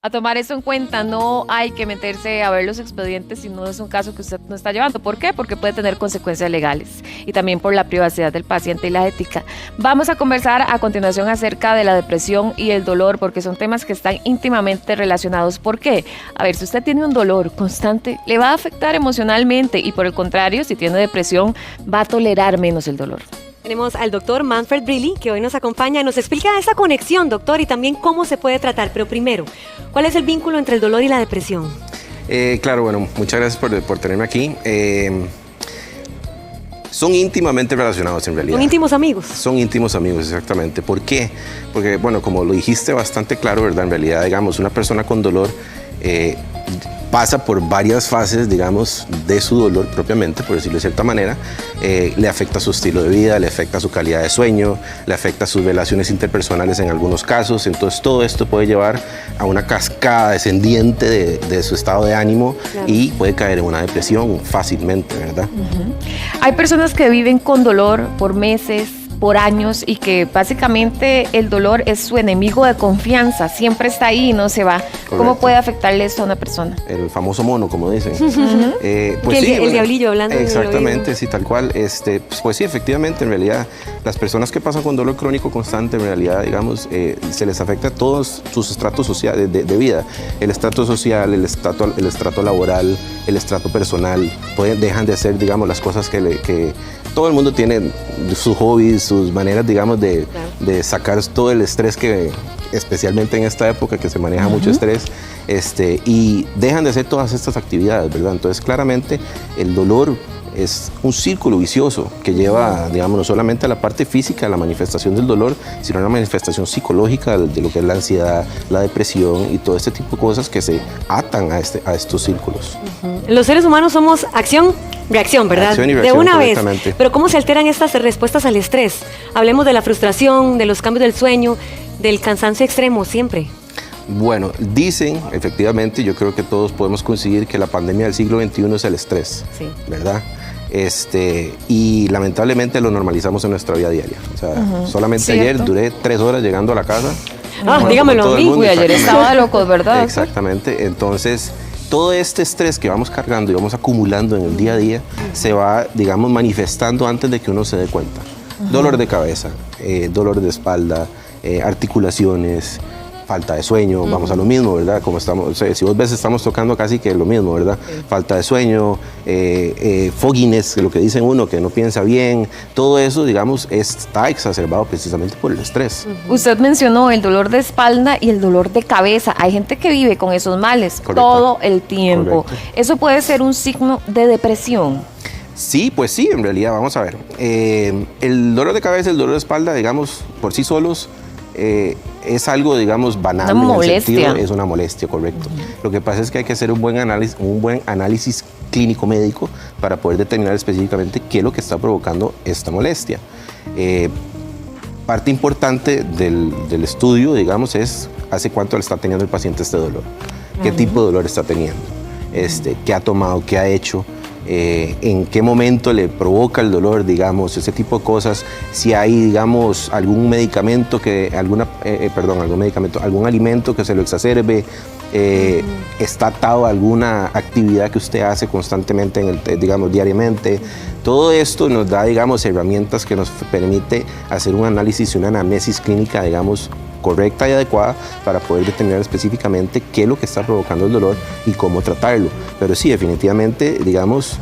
A tomar eso en cuenta, no hay que meterse a ver los expedientes si no es un caso que usted no está llevando. ¿Por qué? Porque puede tener consecuencias legales y también por la privacidad del paciente y la ética. Vamos a conversar a continuación acerca de la depresión y el dolor, porque son temas que están íntimamente relacionados. ¿Por qué? A ver, si usted tiene un dolor constante, le va a afectar emocionalmente y por el contrario, si tiene depresión, va a tolerar menos el dolor. Tenemos al doctor Manfred Brilli, que hoy nos acompaña y nos explica esa conexión, doctor, y también cómo se puede tratar. Pero primero, ¿cuál es el vínculo entre el dolor y la depresión? Claro, bueno, muchas gracias por tenerme aquí. Son íntimamente relacionados en realidad. ¿Son íntimos amigos? Son íntimos amigos, exactamente. ¿Por qué? Porque, bueno, como lo dijiste bastante claro, ¿verdad? En realidad, digamos, una persona con dolor pasa por varias fases, digamos, de su dolor propiamente, por decirlo de cierta manera. Le afecta su estilo de vida, le afecta su calidad de sueño, le afecta sus relaciones interpersonales en algunos casos. Entonces, todo esto puede llevar a una cascada descendiente de su estado de ánimo, claro, y puede caer en una depresión fácilmente, ¿verdad? Hay personas que viven con dolor por meses, por años, y que básicamente el dolor es su enemigo de confianza, siempre está ahí y no se va. Correcto. ¿Cómo puede afectarle esto a una persona? El famoso mono, como dicen. Pues sí, el diablillo hablando. Exactamente, sí, tal cual. Pues sí, efectivamente, en realidad, las personas que pasan con dolor crónico constante, en realidad, digamos, se les afecta a todos sus estratos sociales de vida. El estrato social, el estrato laboral, el estrato personal, dejan de hacer, digamos, las cosas que todo el mundo tiene, sus hobbies, sus maneras, digamos, de sacar todo el estrés que, especialmente en esta época que se maneja mucho estrés, y dejan de hacer todas estas actividades, ¿verdad? Entonces, claramente, el dolor es un círculo vicioso que lleva, digamos, no solamente a la parte física, a la manifestación del dolor, sino a una manifestación psicológica de lo que es la ansiedad, la depresión y todo este tipo de cosas que se atan a estos círculos. Los seres humanos somos acción, reacción, ¿verdad? Acción y reacción, de una vez. Pero ¿cómo se alteran estas respuestas al estrés? Hablemos de la frustración, de los cambios del sueño, del cansancio extremo, siempre. Bueno, dicen, efectivamente, yo creo que todos podemos coincidir que la pandemia del siglo XXI es el estrés, sí, ¿verdad? Y lamentablemente lo normalizamos en nuestra vida diaria. O sea, solamente ayer duré 3 horas llegando a la casa. Dígamelo a mí. Uy, ayer estaba loco, ¿verdad? Exactamente. Entonces, todo este estrés que vamos cargando y vamos acumulando en el día a día se va, digamos, manifestando antes de que uno se dé cuenta. Dolor de cabeza, dolor de espalda, articulaciones, falta de sueño, vamos a lo mismo, ¿verdad? Como estamos, si vos ves, estamos tocando casi que lo mismo, ¿verdad? Falta de sueño, fogginess, lo que dicen uno, que no piensa bien, todo eso, digamos, está exacerbado precisamente por el estrés. Usted mencionó el dolor de espalda y el dolor de cabeza. Hay gente que vive con esos males todo el tiempo. ¿Eso puede ser un signo de depresión? Sí, pues sí, en realidad, vamos a ver. El dolor de cabeza y el dolor de espalda, digamos, por sí solos, es algo, digamos, banal. Una molestia. Es una molestia, correcto. Lo que pasa es que hay que hacer un buen análisis clínico médico para poder determinar específicamente qué es lo que está provocando esta molestia. Parte importante del estudio, digamos, es hace cuánto le está teniendo el paciente este dolor, qué tipo de dolor está teniendo, qué ha tomado, qué ha hecho, en qué momento le provoca el dolor, digamos, ese tipo de cosas, si hay, digamos, algún medicamento algún alimento que se lo exacerbe, está atado a alguna actividad que usted hace constantemente, digamos, diariamente. Todo esto nos da, digamos, herramientas que nos permite hacer un análisis y una anamnesis clínica, digamos, correcta y adecuada para poder determinar específicamente qué es lo que está provocando el dolor y cómo tratarlo. Pero sí, definitivamente, digamos,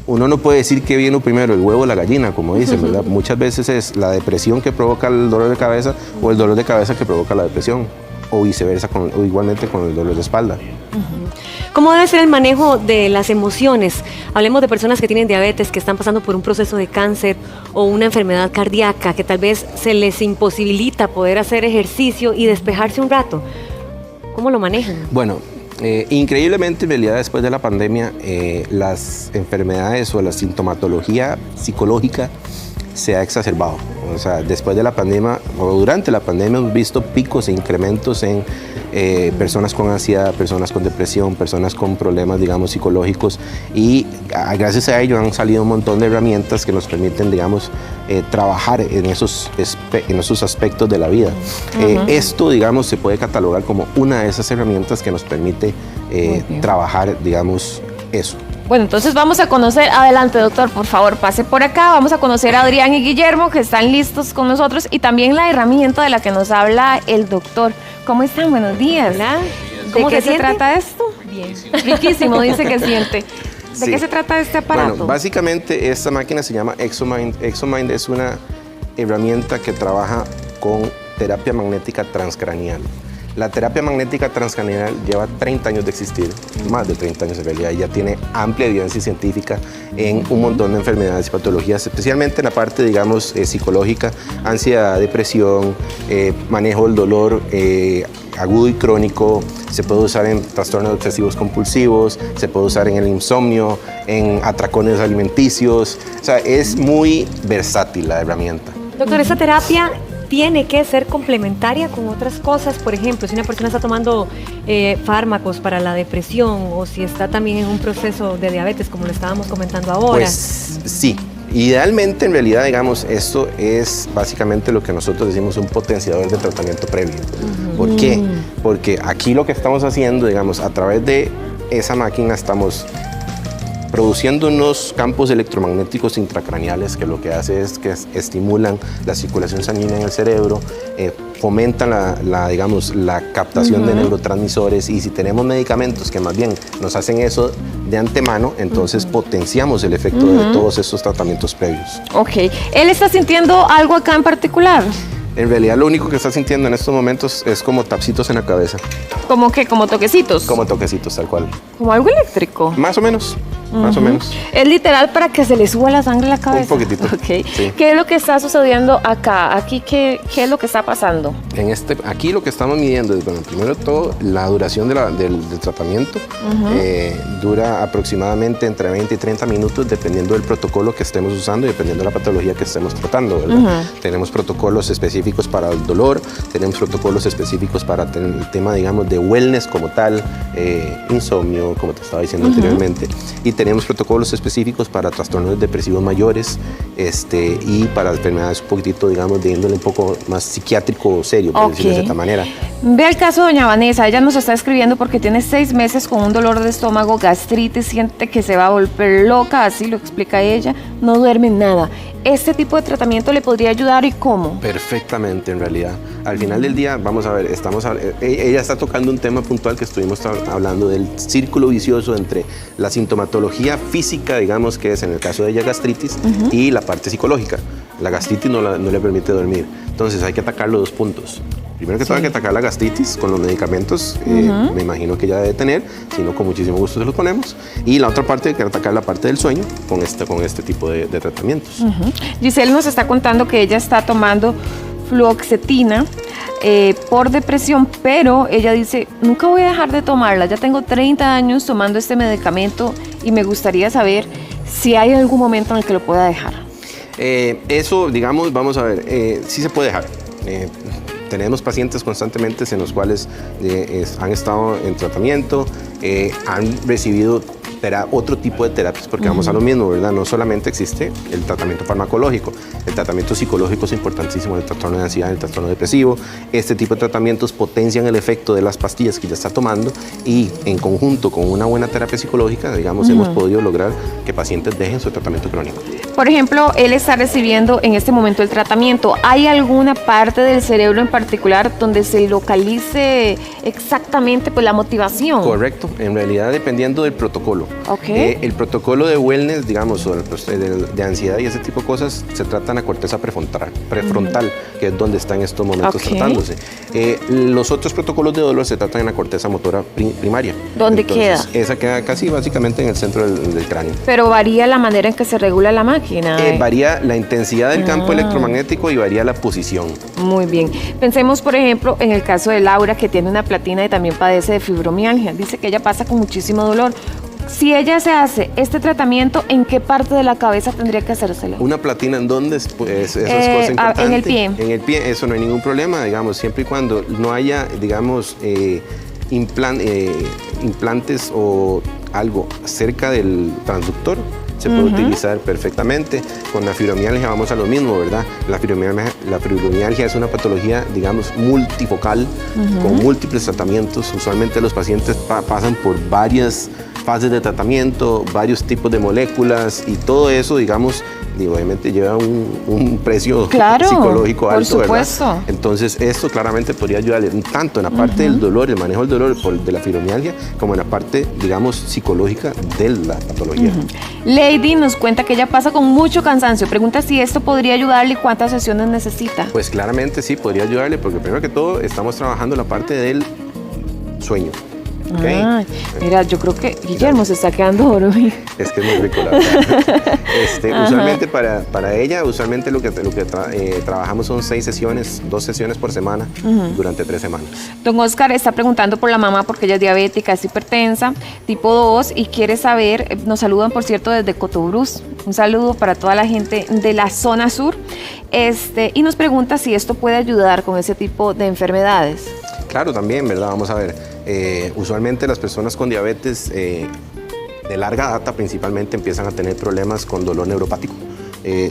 uno no puede decir qué vino primero, el huevo o la gallina, como dicen, ¿verdad? Muchas veces es la depresión que provoca el dolor de cabeza o el dolor de cabeza que provoca la depresión, o viceversa, o igualmente con el dolor de espalda. ¿Cómo debe ser el manejo de las emociones? Hablemos de personas que tienen diabetes, que están pasando por un proceso de cáncer o una enfermedad cardíaca, que tal vez se les imposibilita poder hacer ejercicio y despejarse un rato. ¿Cómo lo manejan? Bueno, increíblemente, en realidad, después de la pandemia, las enfermedades o la sintomatología psicológica se ha exacerbado. O sea, después de la pandemia o durante la pandemia hemos visto picos e incrementos en personas con ansiedad, personas con depresión, personas con problemas, digamos, psicológicos, y gracias a ello han salido un montón de herramientas que nos permiten, digamos, trabajar en esos aspectos de la vida. Esto, digamos, se puede catalogar como una de esas herramientas que nos permite trabajar, digamos, eso. Bueno, entonces vamos a conocer, adelante doctor, por favor, pase por acá, vamos a conocer a Adrián y Guillermo que están listos con nosotros y también la herramienta de la que nos habla el doctor. ¿Cómo están? Buenos días. Hola. ¿De qué se trata esto? Bien. Riquísimo, dice que siente. ¿De qué se trata este aparato? Bueno, básicamente esta máquina se llama ExoMind. ExoMind es una herramienta que trabaja con terapia magnética transcranial. La terapia magnética transcranial lleva 30 años de existir, más de 30 años en realidad, y ya tiene amplia evidencia científica en un montón de enfermedades y patologías, especialmente en la parte, digamos, psicológica, ansiedad, depresión, manejo del dolor agudo y crónico. Se puede usar en trastornos obsesivos compulsivos, se puede usar en el insomnio, en atracones alimenticios. O sea, es muy versátil la herramienta. Doctor, ¿esa terapia tiene que ser complementaria con otras cosas? Por ejemplo, si una persona está tomando fármacos para la depresión o si está también en un proceso de diabetes, como lo estábamos comentando ahora. Pues sí. Idealmente, en realidad, digamos, esto es básicamente lo que nosotros decimos un potenciador de tratamiento previo. ¿Por qué? Porque aquí lo que estamos haciendo, digamos, a través de esa máquina estamos produciendo unos campos electromagnéticos intracraneales que lo que hace es que estimulan la circulación sanguínea en el cerebro, fomentan digamos, la captación de neurotransmisores, y si tenemos medicamentos que más bien nos hacen eso de antemano, entonces potenciamos el efecto de todos estos tratamientos previos. Ok. ¿Él está sintiendo algo acá en particular? En realidad lo único que está sintiendo en estos momentos es como tapsitos en la cabeza. ¿Cómo qué? ¿Como toquecitos? Como toquecitos, tal cual. ¿Como algo eléctrico? Más o menos. Más o menos. Es literal para que se le suba la sangre a la cabeza. Un poquitito. Okay. Sí. ¿Qué es lo que está sucediendo acá? Aquí, ¿qué es lo que está pasando? Aquí lo que estamos midiendo es, bueno, primero todo, la duración del tratamiento. Dura aproximadamente entre 20 y 30 minutos, dependiendo del protocolo que estemos usando y dependiendo de la patología que estemos tratando, ¿verdad? Tenemos protocolos específicos para el dolor, tenemos protocolos específicos para el tema, digamos, de wellness como tal, insomnio, como te estaba diciendo anteriormente, y tenemos protocolos específicos para trastornos depresivos mayores, y para enfermedades un poquitito, digamos, de índole un poco más psiquiátrico serio, por decirlo de esta manera. Ve el caso de doña Vanessa, ella nos está escribiendo porque tiene 6 meses con un dolor de estómago, gastritis, siente que se va a volver loca, así lo explica ella, no duerme nada. ¿Este tipo de tratamiento le podría ayudar y cómo? Perfectamente, en realidad. Al final del día, vamos a ver, ella está tocando un tema puntual que estuvimos hablando del círculo vicioso entre la sintomatología física, digamos, que es en el caso de ella gastritis, y la parte psicológica. La gastritis no le permite dormir. Entonces hay que atacar los 2 puntos. Primero que todo hay que atacar la gastritis con los medicamentos, me imagino que ya debe tener, si no, con muchísimo gusto se los ponemos. Y la otra parte hay que atacar la parte del sueño con este tipo de tratamientos. Giselle nos está contando que ella está tomando fluoxetina por depresión, pero ella dice, nunca voy a dejar de tomarla, ya tengo 30 años tomando este medicamento y me gustaría saber si hay algún momento en el que lo pueda dejar. Eso, digamos, vamos a ver, sí se puede dejar. Tenemos pacientes constantemente en los cuales han estado en tratamiento, han recibido otro tipo de terapias, porque vamos a lo mismo, ¿verdad? No solamente existe el tratamiento farmacológico, el tratamiento psicológico es importantísimo, el trastorno de ansiedad, el trastorno depresivo. Este tipo de tratamientos potencian el efecto de las pastillas que ya está tomando, y en conjunto con una buena terapia psicológica, digamos, hemos podido lograr que pacientes dejen su tratamiento crónico. Por ejemplo, él está recibiendo en este momento el tratamiento. ¿Hay alguna parte del cerebro en particular donde se localice exactamente pues, la motivación? Correcto, en realidad dependiendo del protocolo. Okay. El protocolo de wellness, digamos, o de ansiedad y ese tipo de cosas, se trata en la corteza prefrontal, que es donde está en estos momentos tratándose. Los otros protocolos de dolor se tratan en la corteza motora primaria. ¿Dónde queda? Esa queda casi básicamente en el centro del cráneo. Pero varía la manera en que se regula la máquina. Varía la intensidad del campo electromagnético y varía la posición. Muy bien. Pensemos, por ejemplo, en el caso de Laura, que tiene una platina y también padece de fibromialgia. Dice que ella pasa con muchísimo dolor. Si ella se hace este tratamiento, ¿en qué parte de la cabeza tendría que hacérselo? Una platina en dónde, pues eso es cosa importante. En el pie. En el pie, eso no hay ningún problema, digamos, siempre y cuando no haya, digamos, implantes o algo cerca del transductor, se puede utilizar perfectamente. Con la fibromialgia vamos a lo mismo, ¿verdad? La fibromialgia es una patología, digamos, multifocal, con múltiples tratamientos. Usualmente los pacientes pasan por varias fases de tratamiento, varios tipos de moléculas y todo eso, digamos, obviamente lleva un precio psicológico alto, ¿verdad? Entonces, esto claramente podría ayudarle tanto en la parte del dolor, el manejo del dolor de la fibromialgia, como en la parte, digamos, psicológica de la patología. Lady nos cuenta que ella pasa con mucho cansancio. Pregunta si esto podría ayudarle y cuántas sesiones necesita. Pues claramente sí, podría ayudarle, porque primero que todo estamos trabajando la parte del sueño. Okay. Mira, yo creo que Guillermo se está quedando oro. Es que es muy rico, la verdad. Usualmente para ella, usualmente lo que trabajamos son 6 sesiones, 2 sesiones por semana, durante 3 semanas. Don Oscar está preguntando por la mamá porque ella es diabética, es hipertensa, tipo 2 y quiere saber, nos saludan por cierto desde Cotobruz, un saludo para toda la gente de la zona sur, y nos pregunta si esto puede ayudar con ese tipo de enfermedades. Claro, también, ¿verdad? Vamos a ver. Usualmente las personas con diabetes de larga data principalmente empiezan a tener problemas con dolor neuropático.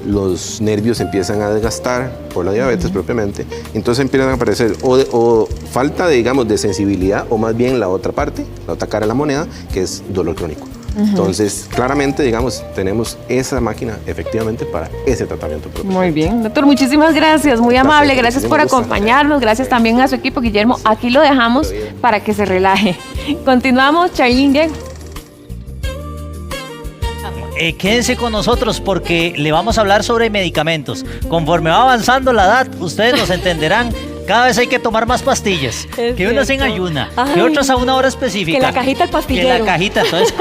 Los nervios empiezan a desgastar por la diabetes propiamente, entonces empiezan a aparecer o falta de, digamos, de sensibilidad, o más bien la otra parte, la otra cara de la moneda, que es dolor crónico. Entonces, claramente, digamos, tenemos esa máquina efectivamente para ese tratamiento propio. Muy bien, doctor, muchísimas gracias, muy amable, gracias por acompañarnos, gracias también a su equipo, Guillermo, aquí lo dejamos para que se relaje. Continuamos, Charlene. Quédense con nosotros porque le vamos a hablar sobre medicamentos. Conforme va avanzando la edad, ustedes nos entenderán. Cada vez hay que tomar más pastillas. Que unas en ayuna, que otras a una hora específica. Que la cajita al pastillero. Que la cajita. Entonces,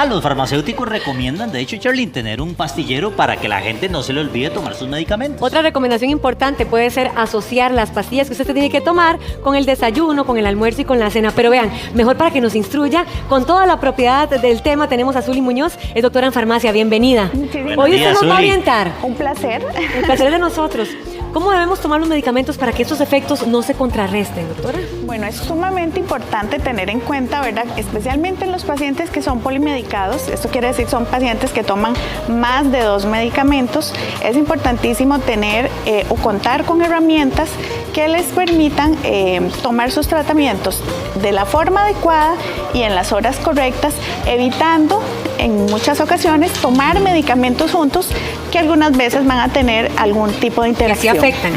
los farmacéuticos recomiendan, de hecho, Charlene, tener un pastillero para que la gente no se le olvide tomar sus medicamentos. Otra recomendación importante puede ser asociar las pastillas que usted tiene que tomar con el desayuno, con el almuerzo y con la cena. Pero vean, mejor para que nos instruya, con toda la propiedad del tema, tenemos a Zuli Muñoz, es doctora en farmacia. Bienvenida. Hoy usted nos va a orientar. Un placer. El placer es de nosotros. ¿Cómo debemos tomar los medicamentos para que estos efectos no se contrarresten, doctora? Bueno, es sumamente importante tener en cuenta, ¿verdad? Especialmente en los pacientes que son polimedicados, esto quiere decir son pacientes que toman más de 2 medicamentos, es importantísimo tener o contar con herramientas que les permitan tomar sus tratamientos de la forma adecuada y en las horas correctas, evitando en muchas ocasiones tomar medicamentos juntos que algunas veces van a tener algún tipo de interacción. ¿Sí afectan?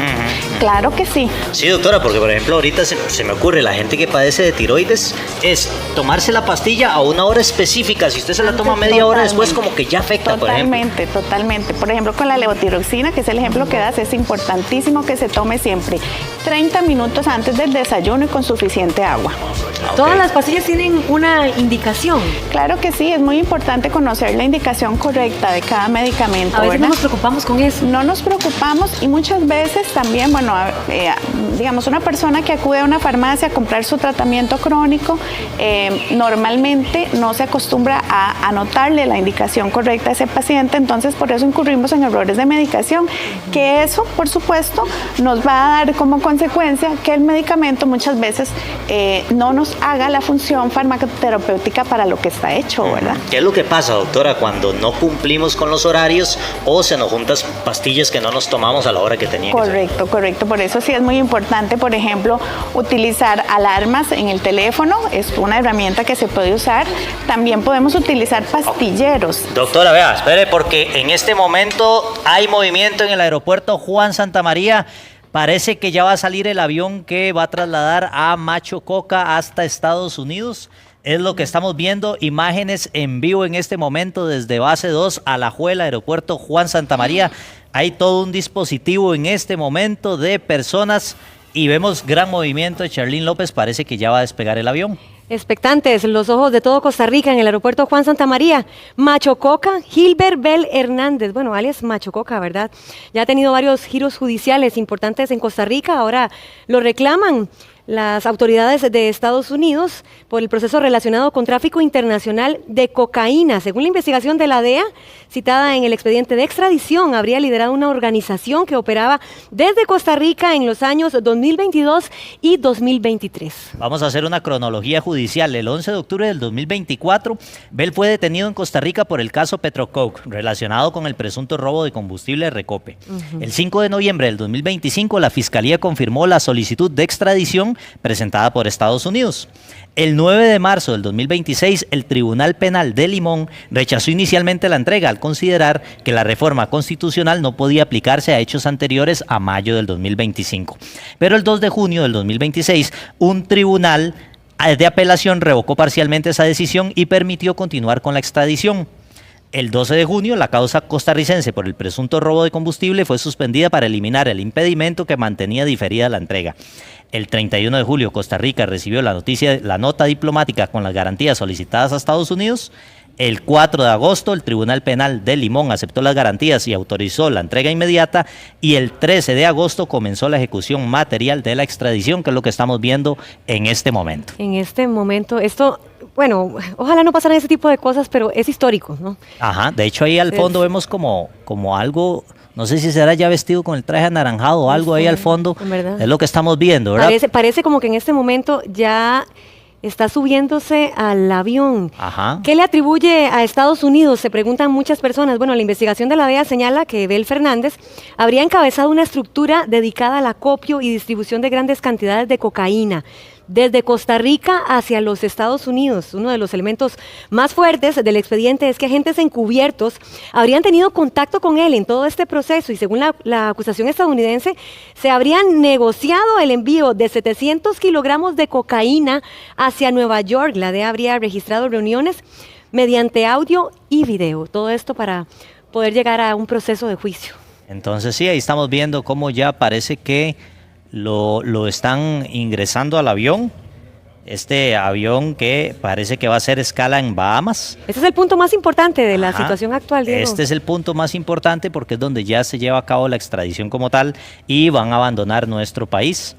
Claro que sí. Sí, doctora, porque por ejemplo ahorita se me ocurre, la gente que padece de tiroides es tomarse la pastilla a una hora específica. Si usted se la toma media hora después, como que ya afecta, totalmente, por ejemplo. Totalmente. Por ejemplo, con la levotiroxina, que es el ejemplo que das, es importantísimo que se tome siempre 30 minutos antes del desayuno y con suficiente agua. ¿Todas las pastillas tienen una indicación? Claro que sí, es muy importante conocer la indicación correcta de cada medicamento. A veces ¿verdad? no nos preocupamos con eso. No nos preocupamos y muchas veces también, bueno, digamos, una persona que acude a una farmacia a comprar su tratamiento crónico, normalmente no se acostumbra a anotarle la indicación correcta a ese paciente, entonces por eso incurrimos en errores de medicación, que eso, por supuesto, nos va a dar como consecuencia que el medicamento muchas veces no nos haga la función farmacoterapéutica para lo que está hecho, ¿verdad? ¿Qué es lo que pasa, doctora, cuando no cumplimos con los horarios o se nos juntan pastillas que no nos tomamos a la hora que teníamos? Correcto, correcto. Por eso sí es muy importante, por ejemplo, utilizar alarmas en el teléfono. Es una herramienta que se puede usar. También podemos utilizar pastilleros. Doctora, vea, espere, porque en este momento hay movimiento en el aeropuerto Juan Santamaría. Parece que ya va a salir el avión que va a trasladar a Macho Coca hasta Estados Unidos. Es lo que estamos viendo, imágenes en vivo en este momento desde Base 2 a Alajuela, aeropuerto Juan Santamaría. Hay todo un dispositivo en este momento de personas y vemos gran movimiento de Charlene López. Parece que ya va a despegar el avión. Expectantes, los ojos de todo Costa Rica en el aeropuerto Juan Santamaría. Macho Coca, Gilbert Bell Hernández, bueno, alias Macho Coca, ¿verdad? Ya ha tenido varios giros judiciales importantes en Costa Rica, ahora lo reclaman. las autoridades de Estados Unidos por el proceso relacionado con tráfico internacional de cocaína. Según la investigación de la DEA, citada en el expediente de extradición, habría liderado una organización que operaba desde Costa Rica en los años 2022 y 2023. Vamos a hacer una cronología judicial. El 11 de octubre del 2024, Bell fue detenido en Costa Rica por el caso Petrocoke, relacionado con el presunto robo de combustible de Recope. El 5 de noviembre del 2025, la Fiscalía confirmó la solicitud de extradición presentada por Estados Unidos. El 9 de marzo del 2026, el Tribunal Penal de Limón rechazó inicialmente la entrega al considerar que la reforma constitucional no podía aplicarse a hechos anteriores a mayo del 2025. Pero el 2 de junio del 2026, un tribunal de apelación revocó parcialmente esa decisión y permitió continuar con la extradición. El 12 de junio, la causa costarricense por el presunto robo de combustible fue suspendida para eliminar el impedimento que mantenía diferida la entrega. El 31 de julio, Costa Rica recibió la nota diplomática con las garantías solicitadas a Estados Unidos. El 4 de agosto, el Tribunal Penal de Limón aceptó las garantías y autorizó la entrega inmediata. Y el 13 de agosto comenzó la ejecución material de la extradición, que es lo que estamos viendo en este momento. En este momento, esto, bueno, ojalá no pasaran ese tipo de cosas, pero es histórico, ¿no? Ajá, de hecho ahí al fondo vemos como algo, no sé si será ya vestido con el traje anaranjado o algo ahí al fondo, es lo que estamos viendo, ¿verdad? Parece como que en este momento ya está subiéndose al avión. Ajá. ¿Qué le atribuye a Estados Unidos? Se preguntan muchas personas. Bueno, la investigación de la DEA señala que Bel Fernández habría encabezado una estructura dedicada al acopio y distribución de grandes cantidades de cocaína desde Costa Rica hacia los Estados Unidos. Uno de los elementos más fuertes del expediente es que agentes encubiertos habrían tenido contacto con él en todo este proceso y según la acusación estadounidense, se habrían negociado el envío de 700 kilogramos de cocaína hacia Nueva York. La DEA habría registrado reuniones mediante audio y video. Todo esto para poder llegar a un proceso de juicio. Entonces sí, ahí estamos viendo cómo ya parece que lo están ingresando al avión, este avión que parece que va a hacer escala en Bahamas. Ese es el punto más importante de la situación actual, Diego. Este es el punto más importante porque es donde ya se lleva a cabo la extradición como tal y van a abandonar nuestro país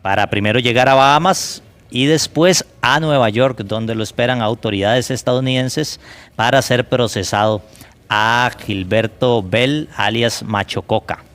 para primero llegar a Bahamas y después a Nueva York, donde lo esperan autoridades estadounidenses para ser procesado a Gilberto Bell, alias Macho Coca.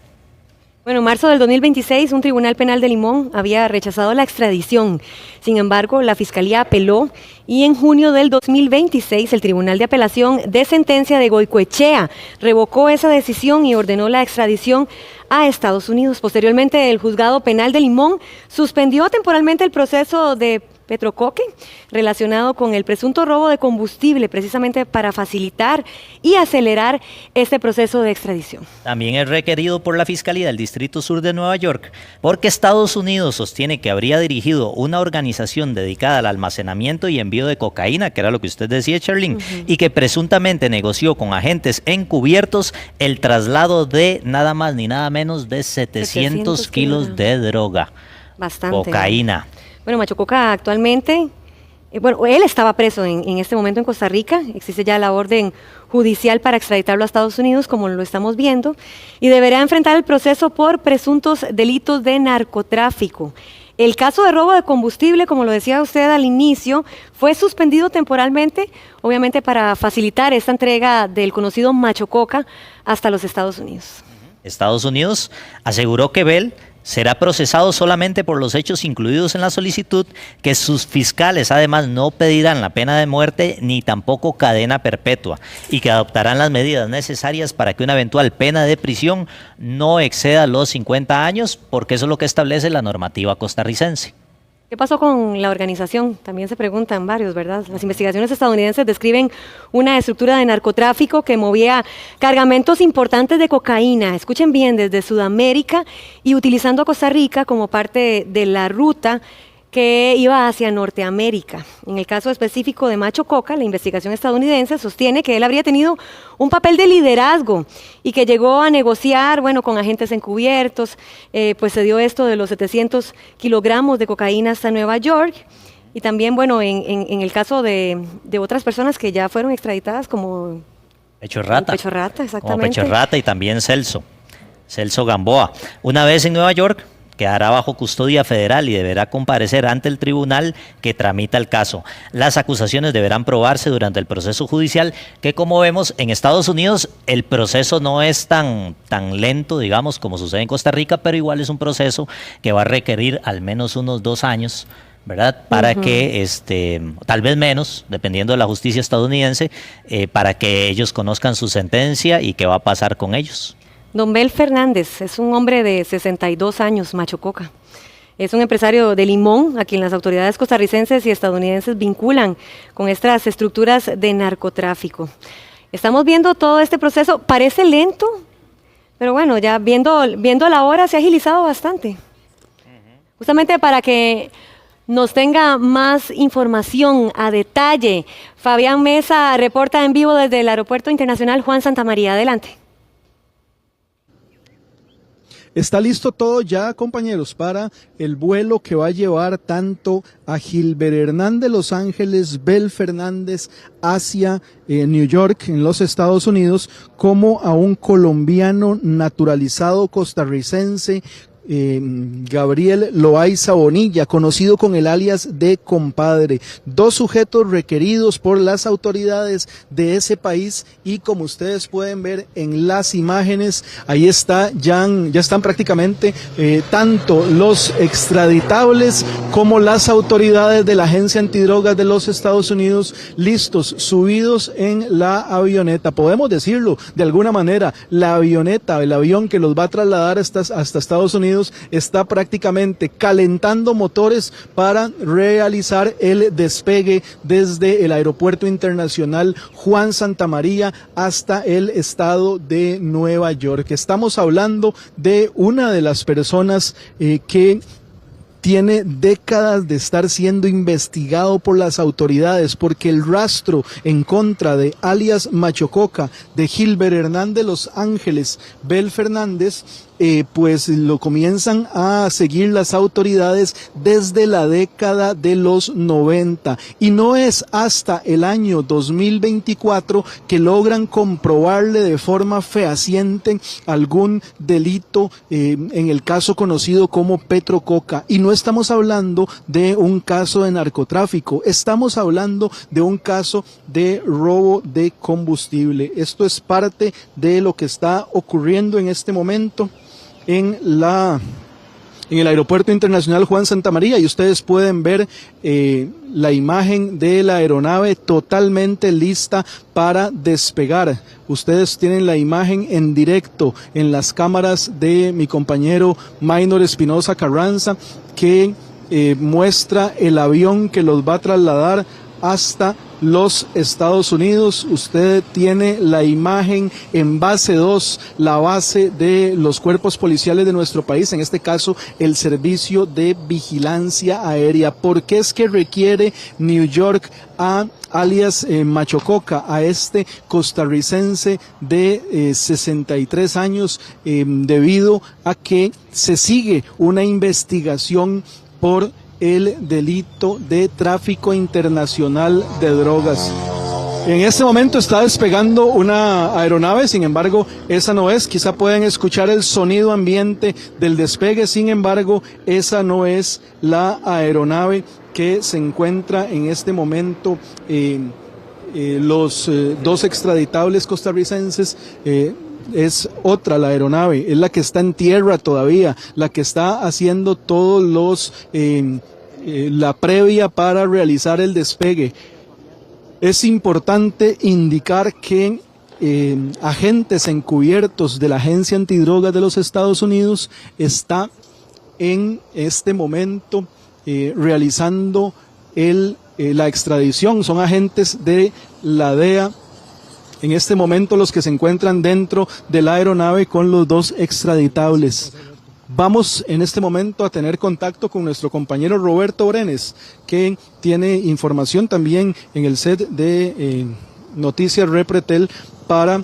Bueno, en marzo del 2026, un tribunal penal de Limón había rechazado la extradición. Sin embargo, la Fiscalía apeló y en junio del 2026, el Tribunal de Apelación de Sentencia de Goicoechea revocó esa decisión y ordenó la extradición a Estados Unidos. Posteriormente, el Juzgado Penal de Limón suspendió temporalmente el proceso de Petrocoque relacionado con el presunto robo de combustible, precisamente para facilitar y acelerar este proceso de extradición. También es requerido por la Fiscalía del Distrito Sur de Nueva York, porque Estados Unidos sostiene que habría dirigido una organización dedicada al almacenamiento y envío de cocaína, que era lo que usted decía, Charlene, y que presuntamente negoció con agentes encubiertos el traslado de nada más ni nada menos de 700 kilos de droga. Bastante. Cocaína. Bueno, Macho Coca actualmente, él estaba preso en este momento en Costa Rica, existe ya la orden judicial para extraditarlo a Estados Unidos, como lo estamos viendo, y deberá enfrentar el proceso por presuntos delitos de narcotráfico. El caso de robo de combustible, como lo decía usted al inicio, fue suspendido temporalmente, obviamente para facilitar esta entrega del conocido Macho Coca hasta los Estados Unidos. Estados Unidos aseguró que Bell será procesado solamente por los hechos incluidos en la solicitud, que sus fiscales además no pedirán la pena de muerte ni tampoco cadena perpetua y que adoptarán las medidas necesarias para que una eventual pena de prisión no exceda los 50 años, porque eso es lo que establece la normativa costarricense. ¿Qué pasó con la organización? También se preguntan varios, ¿verdad? Las investigaciones estadounidenses describen una estructura de narcotráfico que movía cargamentos importantes de cocaína, escuchen bien, desde Sudamérica y utilizando a Costa Rica como parte de la ruta que iba hacia Norteamérica. En el caso específico de Macho Coca, la investigación estadounidense sostiene que él habría tenido un papel de liderazgo y que llegó a negociar, con agentes encubiertos, pues se dio esto de los 700 kilogramos de cocaína hasta Nueva York. Y también, en el caso de otras personas que ya fueron extraditadas como Pecho Rata. Pecho Rata, exactamente. Como Pecho Rata y también Celso Gamboa. Una vez en Nueva York, quedará bajo custodia federal y deberá comparecer ante el tribunal que tramita el caso. Las acusaciones deberán probarse durante el proceso judicial, que como vemos en Estados Unidos el proceso no es tan lento, digamos, como sucede en Costa Rica, pero igual es un proceso que va a requerir al menos unos 2 años, ¿verdad? Para que, tal vez menos, dependiendo de la justicia estadounidense, para que ellos conozcan su sentencia y qué va a pasar con ellos. Don Bel Fernández es un hombre de 62 años, Macho Coca. Es un empresario de Limón, a quien las autoridades costarricenses y estadounidenses vinculan con estas estructuras de narcotráfico. Estamos viendo todo este proceso, parece lento, pero bueno, ya viendo la hora se ha agilizado bastante. Justamente para que nos tenga más información a detalle, Fabián Mesa reporta en vivo desde el Aeropuerto Internacional Juan Santamaría. Adelante. Está listo todo ya, compañeros, para el vuelo que va a llevar tanto a Gilbert Hernández Los Ángeles, Bel Fernández hacia New York, en los Estados Unidos, como a un colombiano naturalizado costarricense, Gabriel Loaiza Bonilla, conocido con el alias de Compadre. 2 sujetos requeridos por las autoridades de ese país, y como ustedes pueden ver en las imágenes, ahí está, ya están prácticamente tanto los extraditables como las autoridades de la Agencia Antidrogas de los Estados Unidos listos, subidos en la avioneta. Podemos decirlo de alguna manera, la avioneta, el avión que los va a trasladar hasta Estados Unidos, está prácticamente calentando motores para realizar el despegue desde el Aeropuerto Internacional Juan Santamaría hasta el estado de Nueva York. Estamos hablando de una de las personas que tiene décadas de estar siendo investigado por las autoridades, porque el rastro en contra de alias Macho Coca, de Gilbert Hernández Los Ángeles, Bel Fernández, pues lo comienzan a seguir las autoridades desde la década de los 90, y no es hasta el año 2024 que logran comprobarle de forma fehaciente algún delito en el caso conocido como Petrococa. Y no estamos hablando de un caso de narcotráfico, estamos hablando de un caso de robo de combustible. Esto es parte de lo que está ocurriendo en este momento en el Aeropuerto Internacional Juan Santamaría, y ustedes pueden ver la imagen de la aeronave totalmente lista para despegar. Ustedes tienen la imagen en directo en las cámaras de mi compañero Maynor Espinosa Carranza, que muestra el avión que los va a trasladar hasta los Estados Unidos. Usted tiene la imagen en base 2, la base de los cuerpos policiales de nuestro país, en este caso el Servicio de Vigilancia Aérea. ¿Por qué es que requiere New York a alias Macho Coca, a este costarricense de 63 años? Debido a que se sigue una investigación por el delito de tráfico internacional de drogas. En este momento está despegando una aeronave, sin embargo, esa no es. Quizá pueden escuchar el sonido ambiente del despegue, sin embargo, esa no es la aeronave que se encuentra en este momento. Los 2 extraditables costarricenses, es otra la aeronave, es la que está en tierra todavía, la que está haciendo todos los la previa para realizar el despegue. Es importante indicar que agentes encubiertos de la Agencia Antidrogas de los Estados Unidos está en este momento realizando la extradición. Son agentes de la DEA en este momento los que se encuentran dentro de la aeronave con los 2 extraditables. Vamos en este momento a tener contacto con nuestro compañero Roberto Brenes, que tiene información también en el set de Noticias Repretel, para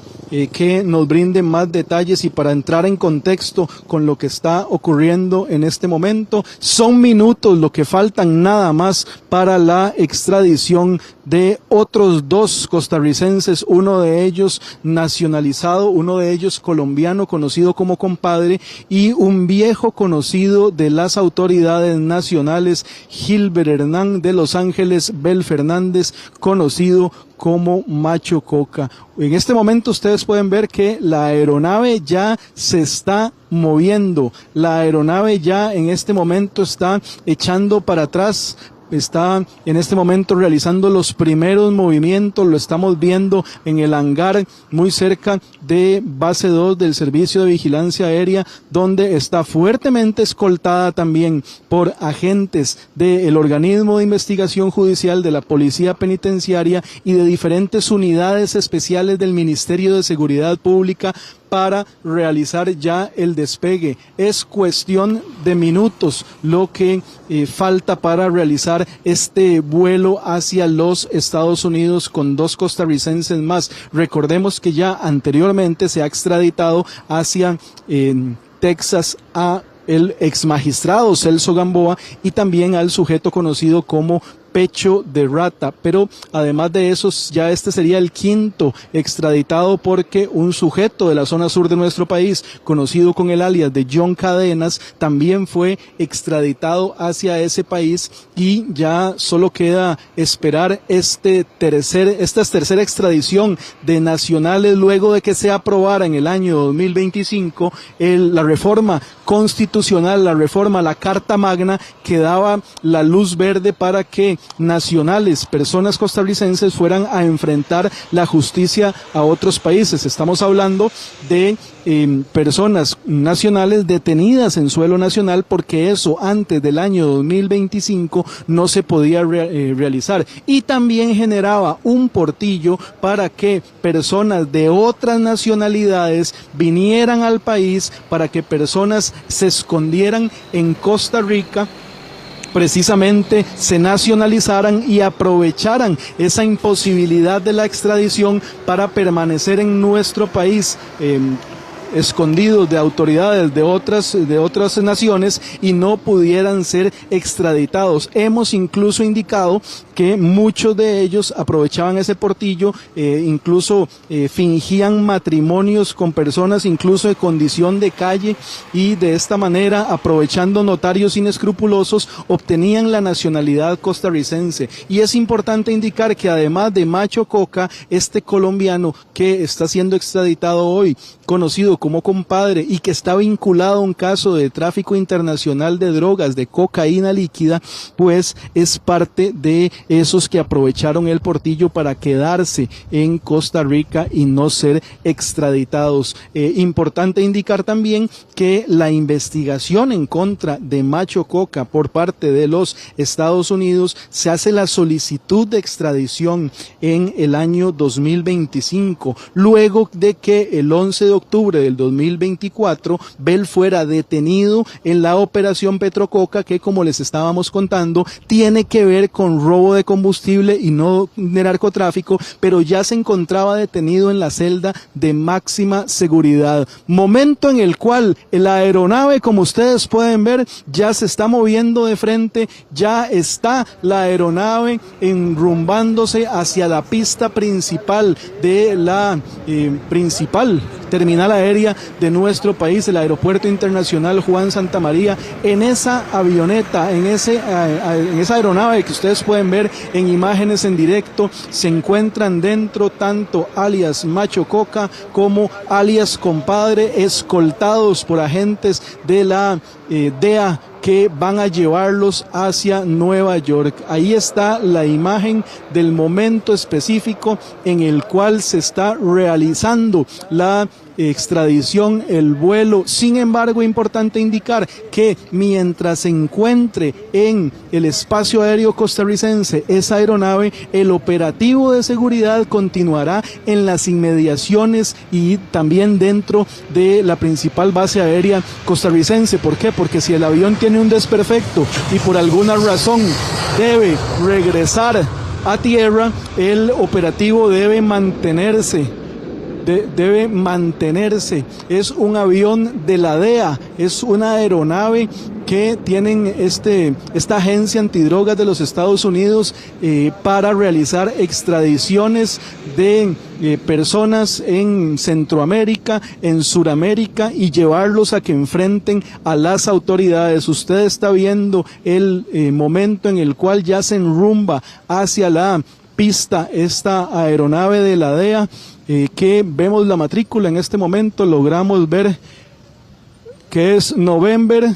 que nos brinde más detalles y para entrar en contexto con lo que está ocurriendo en este momento. Son minutos lo que faltan nada más para la extradición de otros 2 costarricenses, uno de ellos nacionalizado, uno de ellos colombiano, conocido como compadre, y un viejo conocido de las autoridades nacionales, Gilbert Hernán de Los Ángeles Bel Fernández, conocido como Macho Coca. En este momento ustedes pueden ver que la aeronave ya se está moviendo, la aeronave ya en este momento está echando para atrás, está en este momento realizando los primeros movimientos, lo estamos viendo en el hangar muy cerca de base 2 del Servicio de Vigilancia Aérea, donde está fuertemente escoltada también por agentes del organismo de investigación judicial, de la Policía Penitenciaria y de diferentes unidades especiales del Ministerio de Seguridad Pública para realizar ya el despegue. Es cuestión de minutos lo que falta para realizar este vuelo hacia los Estados Unidos con 2 costarricenses más. Recordemos que ya anteriormente se ha extraditado hacia Texas a el exmagistrado Celso Gamboa y también al sujeto conocido como Pecho de Rata, pero además de eso ya este sería el 5º extraditado, porque un sujeto de la zona sur de nuestro país, conocido con el alias de John Cadenas, también fue extraditado hacia ese país, y ya solo queda esperar esta tercera extradición de nacionales luego de que se aprobara en el año 2025 la reforma constitucional, la Carta Magna, que daba la luz verde para que nacionales, personas costarricenses, fueran a enfrentar la justicia a otros países. Estamos hablando de personas nacionales detenidas en suelo nacional, porque eso antes del año 2025 no se podía realizar, y también generaba un portillo para que personas de otras nacionalidades vinieran al país, para que personas se escondieran en Costa Rica, precisamente se nacionalizaran y aprovecharan esa imposibilidad de la extradición para permanecer en nuestro país, escondidos de autoridades de otras naciones, y no pudieran ser extraditados. Hemos incluso indicado que muchos de ellos aprovechaban ese portillo, incluso fingían matrimonios con personas incluso de condición de calle, y de esta manera, aprovechando notarios inescrupulosos, obtenían la nacionalidad costarricense. Y es importante indicar que además de Macho Coca, este colombiano que está siendo extraditado hoy, conocido como compadre, y que está vinculado a un caso de tráfico internacional de drogas, de cocaína líquida, pues es parte de esos que aprovecharon el portillo para quedarse en Costa Rica y no ser extraditados. Importante indicar también que la investigación en contra de Macho Coca por parte de los Estados Unidos, se hace la solicitud de extradición en el año 2025, luego de que el 11 de octubre del 2024 Bel fuera detenido en la operación Petrococa, que, como les estábamos contando, tiene que ver con robo de combustible y no de narcotráfico, pero ya se encontraba detenido en la celda de máxima seguridad. Momento en el cual la aeronave, como ustedes pueden ver, ya se está moviendo de frente, ya está la aeronave enrumbándose hacia la pista principal de la principal terminal aérea de nuestro país, el Aeropuerto Internacional Juan Santamaría. En esa avioneta, en esa aeronave que ustedes pueden ver en imágenes en directo, se encuentran dentro tanto alias Macho Coca como alias Compadre, escoltados por agentes de la DEA, que van a llevarlos hacia Nueva York. Ahí está la imagen del momento específico en el cual se está realizando la extradición, el vuelo. Sin embargo, importante indicar que mientras se encuentre en el espacio aéreo costarricense esa aeronave, el operativo de seguridad continuará en las inmediaciones y también dentro de la principal base aérea costarricense. ¿Por qué? Porque si el avión tiene un desperfecto y por alguna razón debe regresar a tierra, el operativo debe mantenerse debe mantenerse. Es un avión de la DEA, es una aeronave que tienen esta agencia antidrogas de los Estados Unidos para realizar extradiciones de personas en Centroamérica, en Suramérica, y llevarlos a que enfrenten a las autoridades. Usted está viendo el momento en el cual ya se enrumba hacia la pista esta aeronave de la DEA, que vemos la matrícula en este momento, logramos ver que es November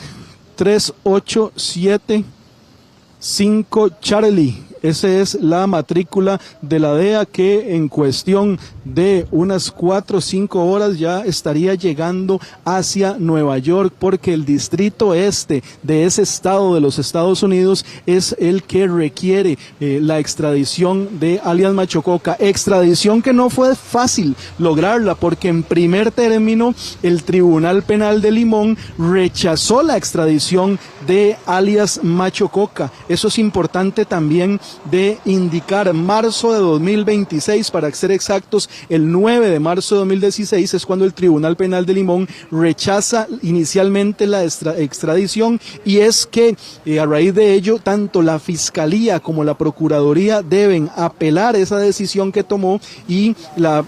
3875 Charlie. Esa es la matrícula de la DEA, que en cuestión de unas 4 o 5 horas ya estaría llegando hacia Nueva York, porque el distrito este de ese estado de los Estados Unidos es el que requiere la extradición de alias Macho Coca. Extradición que no fue fácil lograrla, porque en primer término el Tribunal Penal de Limón rechazó la extradición de alias Macho Coca. Eso es importante también de indicar. Marzo de 2026, para ser exactos, el 9 de marzo de 2016 es cuando el Tribunal Penal de Limón rechaza inicialmente la extradición, y es que a raíz de ello tanto la Fiscalía como la Procuraduría deben apelar esa decisión que tomó, y la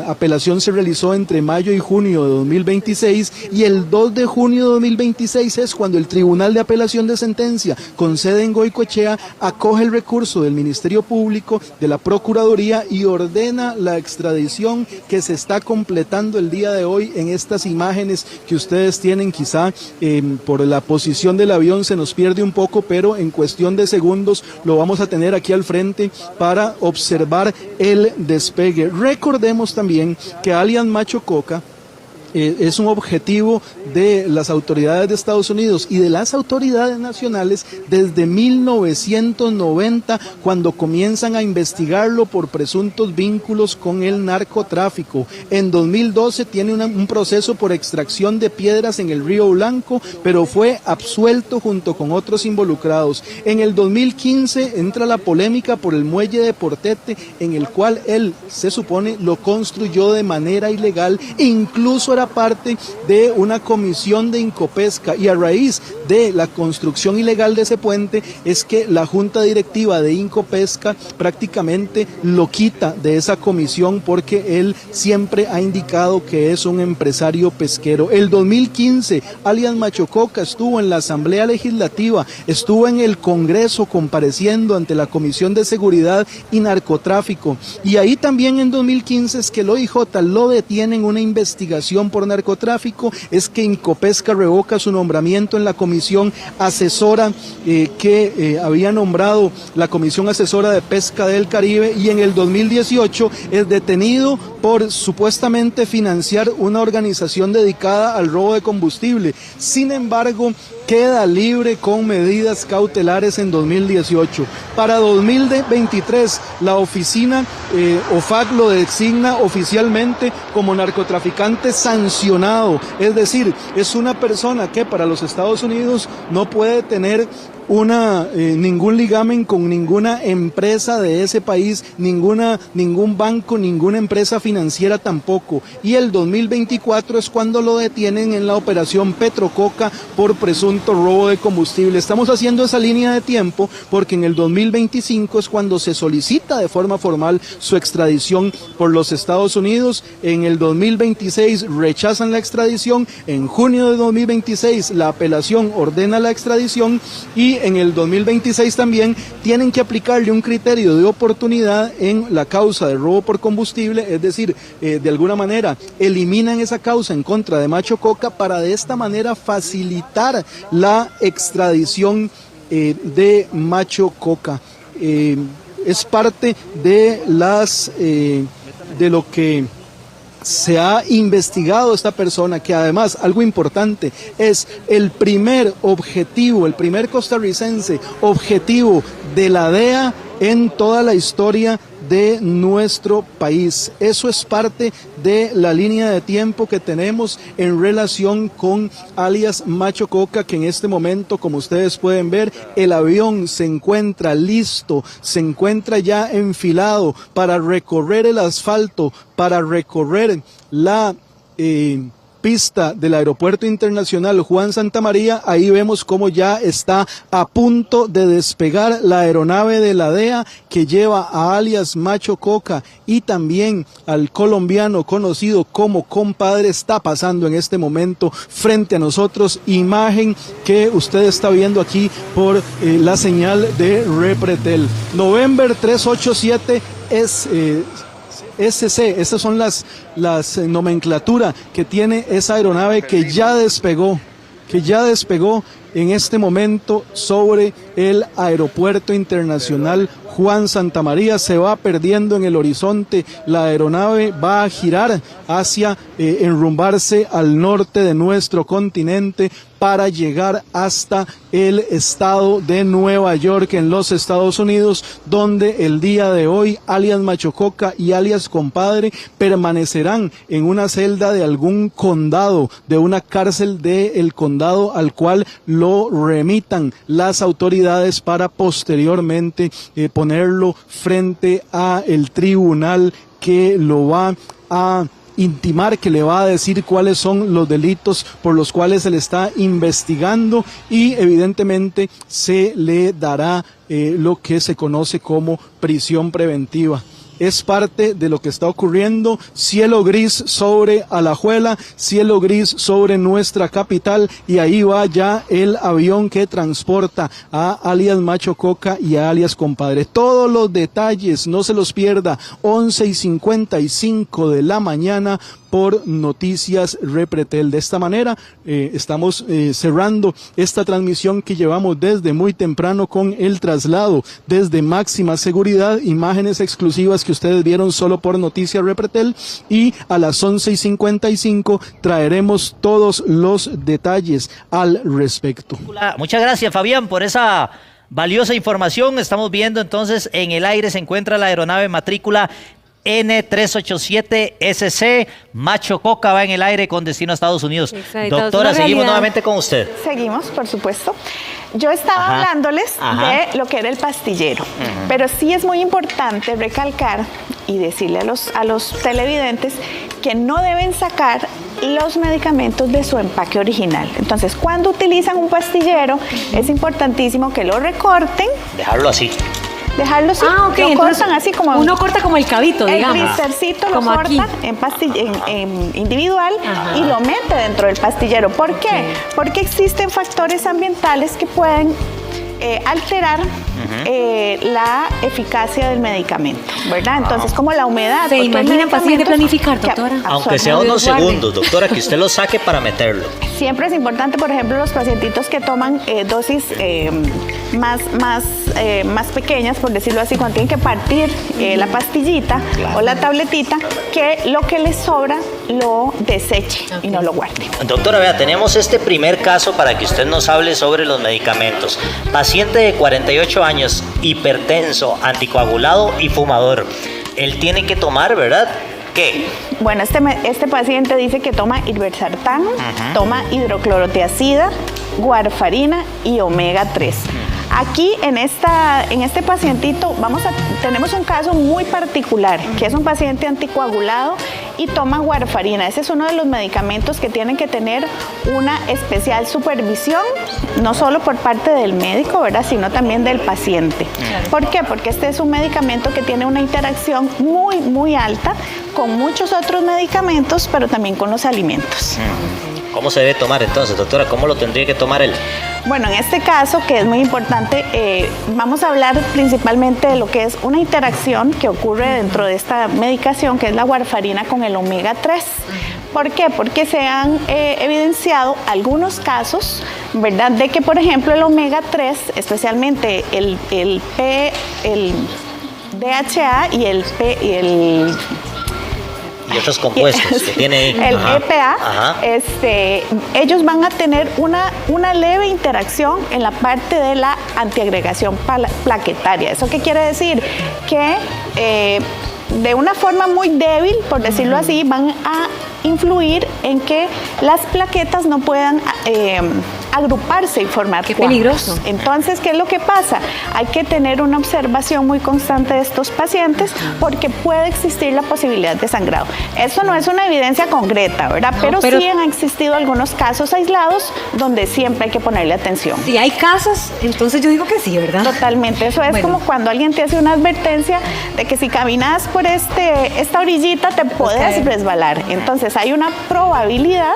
apelación se realizó entre mayo y junio de 2026, y el 2 de junio de 2026 es cuando el Tribunal de Apelación de Sentencia con sede en Goicoechea acoge el recurso del Ministerio Público, de la Procuraduría, y ordena la extradición, que se está completando el día de hoy en estas imágenes que ustedes tienen. Quizá por la posición del avión se nos pierde un poco, pero en cuestión de segundos lo vamos a tener aquí al frente para observar el despegue. Recordemos también que alias Macho Coca es un objetivo de las autoridades de Estados Unidos y de las autoridades nacionales desde 1990, cuando comienzan a investigarlo por presuntos vínculos con el narcotráfico. En 2012 tiene un proceso por extracción de piedras en el Río Blanco, pero fue absuelto junto con otros involucrados. En el 2015 entra la polémica por el muelle de Portete, en el cual él, se supone, lo construyó de manera ilegal, incluso era parte de una comisión de Incopesca, y a raíz de la construcción ilegal de ese puente es que la junta directiva de Incopesca prácticamente lo quita de esa comisión, porque él siempre ha indicado que es un empresario pesquero. El 2015 alias Macho Coca estuvo en la Asamblea Legislativa, estuvo en el Congreso compareciendo ante la Comisión de Seguridad y Narcotráfico, y ahí también en 2015 es que el OIJ lo detiene en una investigación por narcotráfico. Es que Incopesca revoca su nombramiento en la comisión asesora que había nombrado la Comisión Asesora de Pesca del Caribe, y en el 2018 es detenido por supuestamente financiar una organización dedicada al robo de combustible. Sin embargo, queda libre con medidas cautelares en 2018. Para 2023, la oficina OFAC lo designa oficialmente como narcotraficante sancionado, es decir, es una persona que para los Estados Unidos no puede tener ningún ligamen con ninguna empresa de ese país, ningún banco, ninguna empresa financiera tampoco. Y el 2024 es cuando lo detienen en la operación Petrococa por presunto robo de combustible. Estamos haciendo esa línea de tiempo porque en el 2025 es cuando se solicita de forma formal su extradición por los Estados Unidos. En el 2026 rechazan la extradición. En junio de 2026 la apelación ordena la extradición, y en el 2026 también tienen que aplicarle un criterio de oportunidad en la causa de robo por combustible, es decir, de alguna manera eliminan esa causa en contra de Macho Coca para de esta manera facilitar la extradición de Macho Coca. Es parte de de lo que se ha investigado esta persona, que además, algo importante, es el primer objetivo, el primer costarricense objetivo de la DEA en toda la historia de nuestro país. Eso es parte de la línea de tiempo que tenemos en relación con alias Macho Coca, que en este momento, como ustedes pueden ver, el avión se encuentra listo, se encuentra ya enfilado para recorrer el asfalto, para recorrer la pista del Aeropuerto Internacional Juan Santamaría. Ahí vemos cómo ya está a punto de despegar la aeronave de la DEA que lleva a alias Macho Coca y también al colombiano conocido como Compadre. Está pasando en este momento frente a nosotros, imagen que usted está viendo aquí por la señal de Repretel. November 387 es SC, estas son las nomenclatura que tiene esa aeronave que ya despegó en este momento sobre el Aeropuerto Internacional Juan Santamaría. Se va perdiendo en el horizonte, la aeronave va a girar hacia enrumbarse al norte de nuestro continente para llegar hasta el estado de Nueva York en los Estados Unidos, donde el día de hoy alias Macho Coca y alias Compadre permanecerán en una celda de algún condado, de una cárcel del condado al cual lo remitan las autoridades para posteriormente ponerlo frente a el tribunal que lo va a intimar, que le va a decir cuáles son los delitos por los cuales se le está investigando y evidentemente se le dará lo que se conoce como prisión preventiva. Es parte de lo que está ocurriendo. Cielo gris sobre Alajuela, cielo gris sobre nuestra capital, y ahí va ya el avión que transporta a alias Macho Coca y a alias Compadre. Todos los detalles, no se los pierda, 11:55 de la mañana por Noticias Repretel. De esta manera estamos cerrando esta transmisión que llevamos desde muy temprano con el traslado desde máxima seguridad, imágenes exclusivas que ustedes vieron solo por Noticias Repretel, y a las 11:55 traeremos todos los detalles al respecto. Muchas gracias, Fabián, por esa valiosa información. Estamos viendo entonces en el aire se encuentra la aeronave matrícula N387SC. Macho Coca va en el aire con destino a Estados Unidos. Exacto. Doctora, seguimos nuevamente con usted. Seguimos, por supuesto. Yo estaba hablándoles de lo que era el pastillero, pero sí es muy importante recalcar y decirle a los televidentes que no deben sacar los medicamentos de su empaque original. Entonces, cuando utilizan un pastillero, es importantísimo que lo recorten. Dejarlo así. Dejarlo así, ok, lo entonces cortan así como... uno corta como el cabito, digamos. El blistercito lo Como aquí. corta en individual y lo mete dentro del pastillero. ¿Por qué? Porque existen factores ambientales que pueden alterar la eficacia del medicamento, ¿verdad? Entonces, como la humedad. ¿Se imaginan paciente planificar, doctora? Aunque sea unos segundos, doctora, que usted lo saque para meterlo. Siempre es importante, por ejemplo, los pacientitos que toman dosis más pequeñas, por decirlo así, cuando tienen que partir la pastillita o la tabletita, que lo que les sobra lo deseche y no lo guarde. Doctora, vea, tenemos este primer caso para que usted nos hable sobre los medicamentos. Paciente de 48 años, hipertenso, anticoagulado y fumador. Él tiene que tomar, ¿verdad? ¿Qué? Este paciente dice que toma irbesartán, toma hidroclorotiazida, warfarina y omega 3. Aquí en este pacientito tenemos un caso muy particular, que es un paciente anticoagulado y toma warfarina. Ese es uno de los medicamentos que tienen que tener una especial supervisión, no solo por parte del médico, ¿verdad?, sino también del paciente. ¿Por qué? Porque este es un medicamento que tiene una interacción muy, muy alta con muchos otros medicamentos, pero también con los alimentos. ¿Cómo se debe tomar entonces, doctora? ¿Cómo lo tendría que tomar él? Bueno, en este caso, que es muy importante, vamos a hablar principalmente de lo que es una interacción que ocurre dentro de esta medicación, que es la warfarina con el omega 3. ¿Por qué? Porque se han evidenciado algunos casos, ¿verdad?, de que, por ejemplo, el omega 3, especialmente el DHA y el y otros compuestos que tiene el EPA, ellos van a tener una leve interacción en la parte de la antiagregación plaquetaria. ¿Eso qué quiere decir? Que de una forma muy débil, por decirlo así, van a influir en que las plaquetas no puedan agruparse y formar Qué coágulos. peligroso. Entonces, ¿qué es lo que pasa? Hay que tener una observación muy constante de estos pacientes porque puede existir la posibilidad de sangrado. Eso no es una evidencia concreta, ¿verdad? No, pero sí han existido algunos casos aislados donde siempre hay que ponerle atención. Si hay casos, entonces yo digo que sí, ¿verdad? Totalmente, eso es Bueno. como cuando alguien te hace una advertencia de que si caminas por esta orillita te puedes resbalar. Entonces hay una probabilidad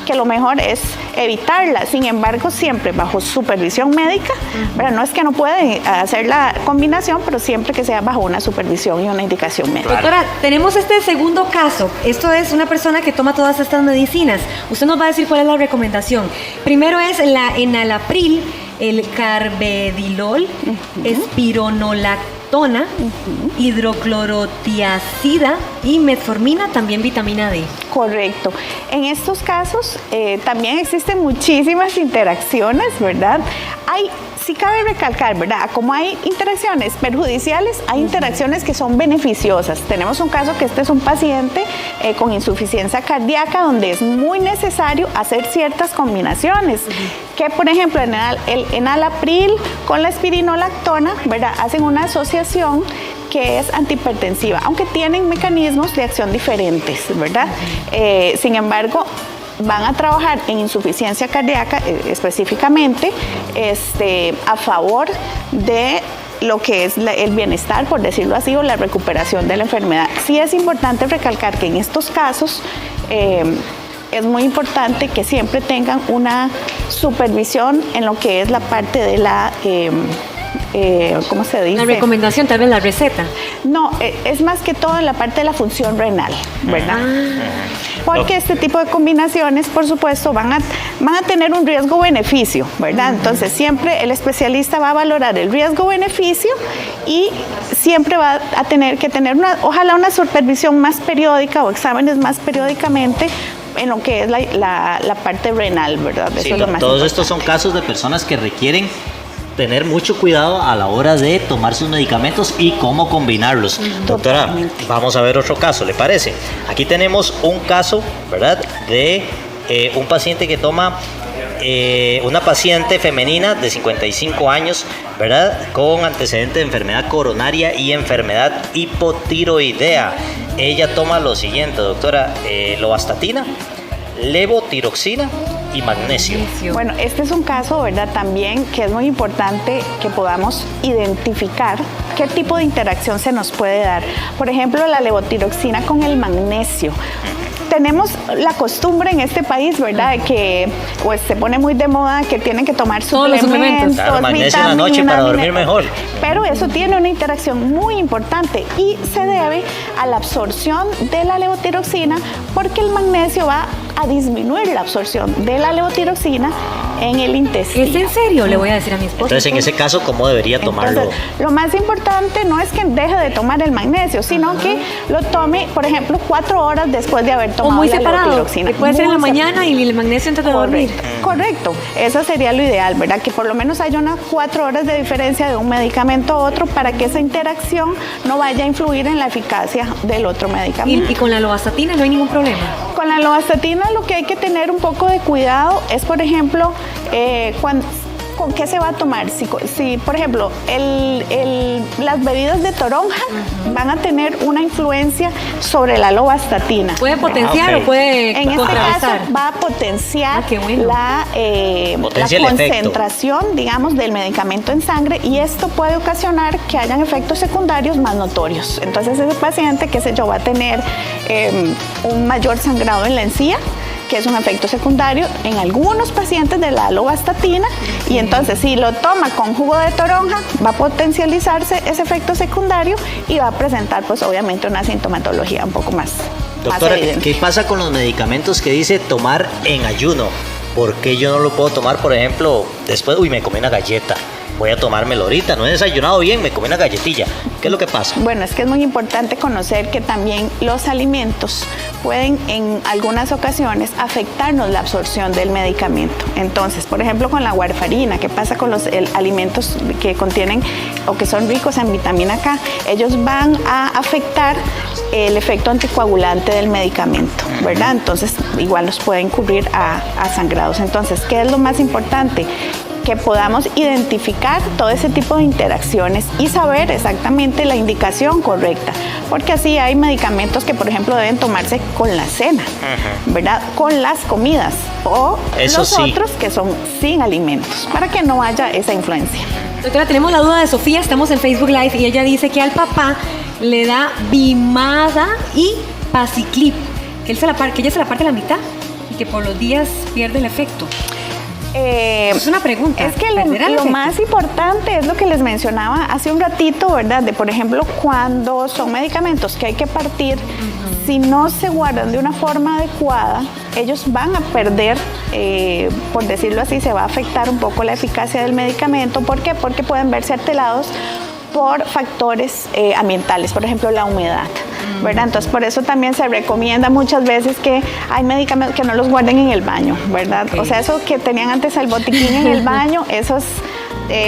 que lo mejor es evitarla. Sin embargo, siempre bajo supervisión médica, pero no es que no pueden hacer la combinación, pero siempre que sea bajo una supervisión y una indicación médica. Doctora, tenemos este segundo caso. Esto es una persona que toma todas estas medicinas. Usted nos va a decir cuál es la recomendación. Primero es la enalapril, el carvedilol, espironolactona, hidroclorotiazida y metformina, también vitamina D. Correcto. En estos casos también existen muchísimas interacciones, ¿verdad? Sí cabe recalcar, ¿verdad? Como hay interacciones perjudiciales, hay interacciones que son beneficiosas. Tenemos un caso que este es un paciente con insuficiencia cardíaca donde es muy necesario hacer ciertas combinaciones. Que, por ejemplo, el enalapril con la espironolactona, ¿verdad? Hacen una asociación que es antihipertensiva, aunque tienen mecanismos de acción diferentes, ¿verdad? Sin embargo, van a trabajar en insuficiencia cardíaca específicamente a favor de lo que es el bienestar, por decirlo así, o la recuperación de la enfermedad. Sí es importante recalcar que en estos casos es muy importante que siempre tengan una supervisión en lo que es la parte de la... ¿cómo se dice? La recomendación, tal vez la receta. No, es más que todo en la parte de la función renal, ¿verdad? Porque este tipo de combinaciones, por supuesto, van a tener un riesgo-beneficio, ¿verdad? Entonces, siempre el especialista va a valorar el riesgo-beneficio y siempre va a tener que tener, ojalá una supervisión más periódica o exámenes más periódicamente en lo que es la parte renal, ¿verdad? Sí, Eso es lo más todos importante. estos son casos de personas que requieren tener mucho cuidado a la hora de tomar sus medicamentos y cómo combinarlos. Doctora, vamos a ver otro caso, ¿le parece? Aquí tenemos un caso, ¿verdad?, de un paciente que toma, una paciente femenina de 55 años, ¿verdad?, con antecedente de enfermedad coronaria y enfermedad hipotiroidea. Ella toma lo siguiente, doctora: lovastatina, levotiroxina y magnesio. Bueno, este es un caso, ¿verdad?, también que es muy importante que podamos identificar qué tipo de interacción se nos puede dar. Por ejemplo, la levotiroxina con el magnesio. Tenemos la costumbre en este país, ¿verdad?, de que pues se pone muy de moda que tienen que tomar Todos los suplementos, suplementos. Claro, magnesio en la noche para dormir mejor. Pero eso tiene una interacción muy importante y se debe a la absorción de la levotiroxina, porque el magnesio va a disminuir la absorción de la levotiroxina en el intestino. ¿Es en serio? Le voy a decir a mi esposo. Entonces, en ese caso, ¿cómo debería tomarlo? Entonces, lo más importante no es que deje de tomar el magnesio, sino que lo tome, por ejemplo, 4 horas después de haber O tomado muy la separado. levotiroxina. Puede ser en la Muy mañana y el magnesio antes de dormir. Correcto, eso sería lo ideal, ¿verdad? Que por lo menos haya unas 4 horas de diferencia de un medicamento a otro para que esa interacción no vaya a influir en la eficacia del otro medicamento. Y con la lovastatina no hay ningún problema. Con la lovastatina lo que hay que tener un poco de cuidado es, por ejemplo, ¿con qué se va a tomar? Si por ejemplo, las bebidas de toronja van a tener una influencia sobre la lovastatina. ¿Puede potenciar ok. o puede En este caso contrarrestar? va a potenciar qué bueno. la Potencia el efecto. concentración, digamos, del medicamento en sangre, y esto puede ocasionar que hayan efectos secundarios más notorios. Entonces ese paciente, qué sé yo, va a tener un mayor sangrado en la encía, que es un efecto secundario en algunos pacientes de la lovastatina, y entonces si lo toma con jugo de toronja va a potencializarse ese efecto secundario y va a presentar pues obviamente una sintomatología un poco más Doctora, evidente. ¿qué pasa con los medicamentos que dice tomar en ayuno? ¿Por qué yo no lo puedo tomar, por ejemplo, después, me comí una galleta? Voy a tomármelo ahorita, no he desayunado bien, me comí una galletilla. ¿Qué es lo que pasa? Bueno, es que es muy importante conocer que también los alimentos pueden en algunas ocasiones afectarnos la absorción del medicamento. Entonces, por ejemplo, con la warfarina, ¿qué pasa con los alimentos que contienen o que son ricos en vitamina K, ellos van a afectar el efecto anticoagulante del medicamento, ¿verdad? Entonces, igual nos puede incurrir a sangrados. Entonces, ¿qué es lo más importante? Que podamos identificar todo ese tipo de interacciones y saber exactamente la indicación correcta, porque así hay medicamentos que, por ejemplo, deben tomarse con la cena, ¿verdad? Con las comidas, o Eso los sí. otros que son sin alimentos, para que no haya esa influencia. Doctora, tenemos la duda de Sofía, estamos en Facebook Live y ella dice que al papá le da Bimada y Paciclip, que ella se la parte a la mitad y que por los días pierde el efecto. Es una pregunta. Es que ¿perderá el lo efecto? más importante es lo que les mencionaba hace un ratito, ¿verdad? De, por ejemplo, cuando son medicamentos que hay que partir, si no se guardan de una forma adecuada, ellos van a perder, por decirlo así, se va a afectar un poco la eficacia del medicamento. ¿Por qué? Porque pueden verse alterados por factores ambientales, por ejemplo, la humedad, ¿verdad? Entonces, por eso también se recomienda muchas veces que hay medicamentos que no los guarden en el baño, ¿verdad? Okay. O sea, eso que tenían antes el botiquín en el baño, eso es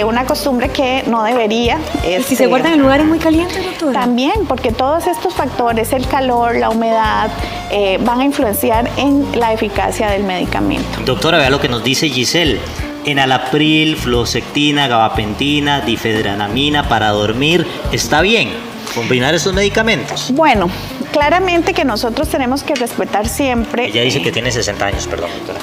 una costumbre que no debería. ¿Y si se guardan en lugares muy calientes, doctora? También, porque todos estos factores, el calor, la humedad, van a influenciar en la eficacia del medicamento. Doctora, vea lo que nos dice Giselle. Enalapril, fluoxetina, gabapentina, difedranamina para dormir, ¿está bien combinar esos medicamentos? Bueno, claramente que nosotros tenemos que respetar siempre. Ella dice que tiene 60 años, perdón, doctora.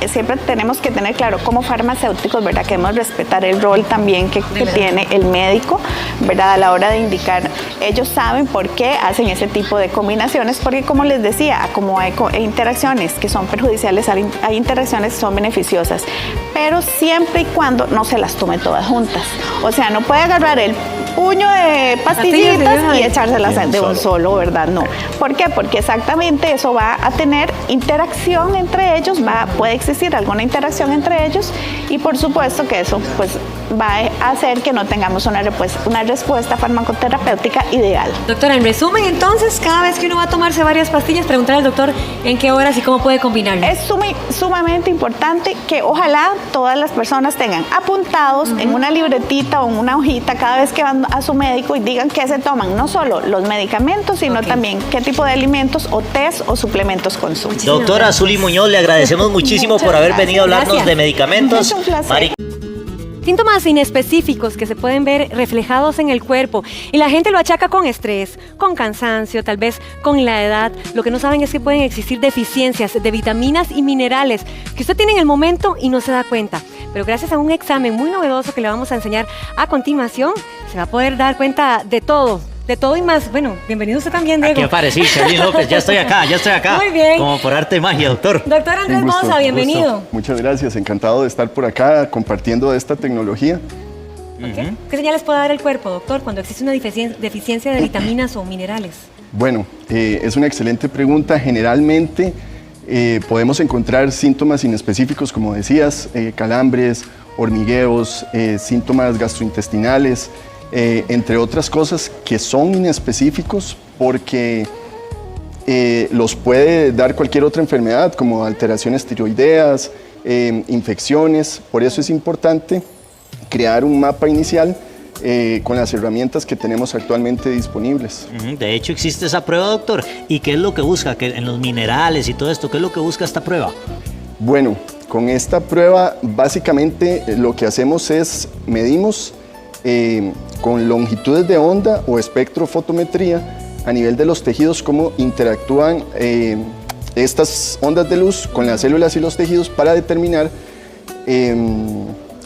Siempre tenemos que tener claro, como farmacéuticos, ¿verdad? Que debemos respetar el rol también que tiene el médico, ¿verdad? A la hora de indicar. Ellos saben por qué hacen ese tipo de combinaciones, porque como les decía, como hay interacciones que son perjudiciales, hay interacciones que son beneficiosas, pero siempre y cuando no se las tome todas juntas. O sea, no puede agarrar el puño de pastillitas y echárselas de un solo, ¿verdad? No. ¿Por qué? Porque exactamente eso va a tener interacción entre ellos, puede existir alguna interacción entre ellos, y por supuesto que eso pues va a hacer que no tengamos una respuesta farmacoterapéutica ideal. Doctora, en resumen, entonces, cada vez que uno va a tomarse varias pastillas, preguntar al doctor en qué horas y cómo puede combinarlo. Es sumamente importante que ojalá todas las personas tengan apuntados en una libretita o en una hojita cada vez que van a su médico y digan qué se toman, no solo los medicamentos, sino también qué tipo de alimentos o test o suplementos consumen. Doctora Zuli Muñoz, le agradecemos muchísimo por haber venido a hablarnos Gracias. de medicamentos. Es un placer. Mari- Síntomas inespecíficos que se pueden ver reflejados en el cuerpo y la gente lo achaca con estrés, con cansancio, tal vez con la edad. Lo que no saben es que pueden existir deficiencias de vitaminas y minerales que usted tiene en el momento y no se da cuenta. Pero gracias a un examen muy novedoso que le vamos a enseñar a continuación, se va a poder dar cuenta de todo y más. Bueno, bienvenido usted también, Diego. Aquí aparecí, Charly López, ya estoy acá. Muy bien. Como por arte de magia, doctor. Doctor Andrés Un gusto, Bosa, un bienvenido. gusto. Muchas gracias, encantado de estar por acá compartiendo esta tecnología. ¿Qué señales puede dar el cuerpo, doctor, cuando existe una deficiencia de vitaminas o minerales? Bueno, es una excelente pregunta. Generalmente podemos encontrar síntomas inespecíficos, como decías, calambres, hormigueos, síntomas gastrointestinales, entre otras cosas que son inespecíficos porque los puede dar cualquier otra enfermedad, como alteraciones tiroideas, infecciones. Por eso es importante crear un mapa inicial con las herramientas que tenemos actualmente disponibles. De hecho, existe esa prueba, doctor. ¿Y qué es lo que busca? Que en los minerales y todo esto, ¿qué es lo que busca esta prueba? Bueno, con esta prueba básicamente lo que hacemos es medimos con longitudes de onda o espectrofotometría a nivel de los tejidos cómo interactúan estas ondas de luz con las células y los tejidos para determinar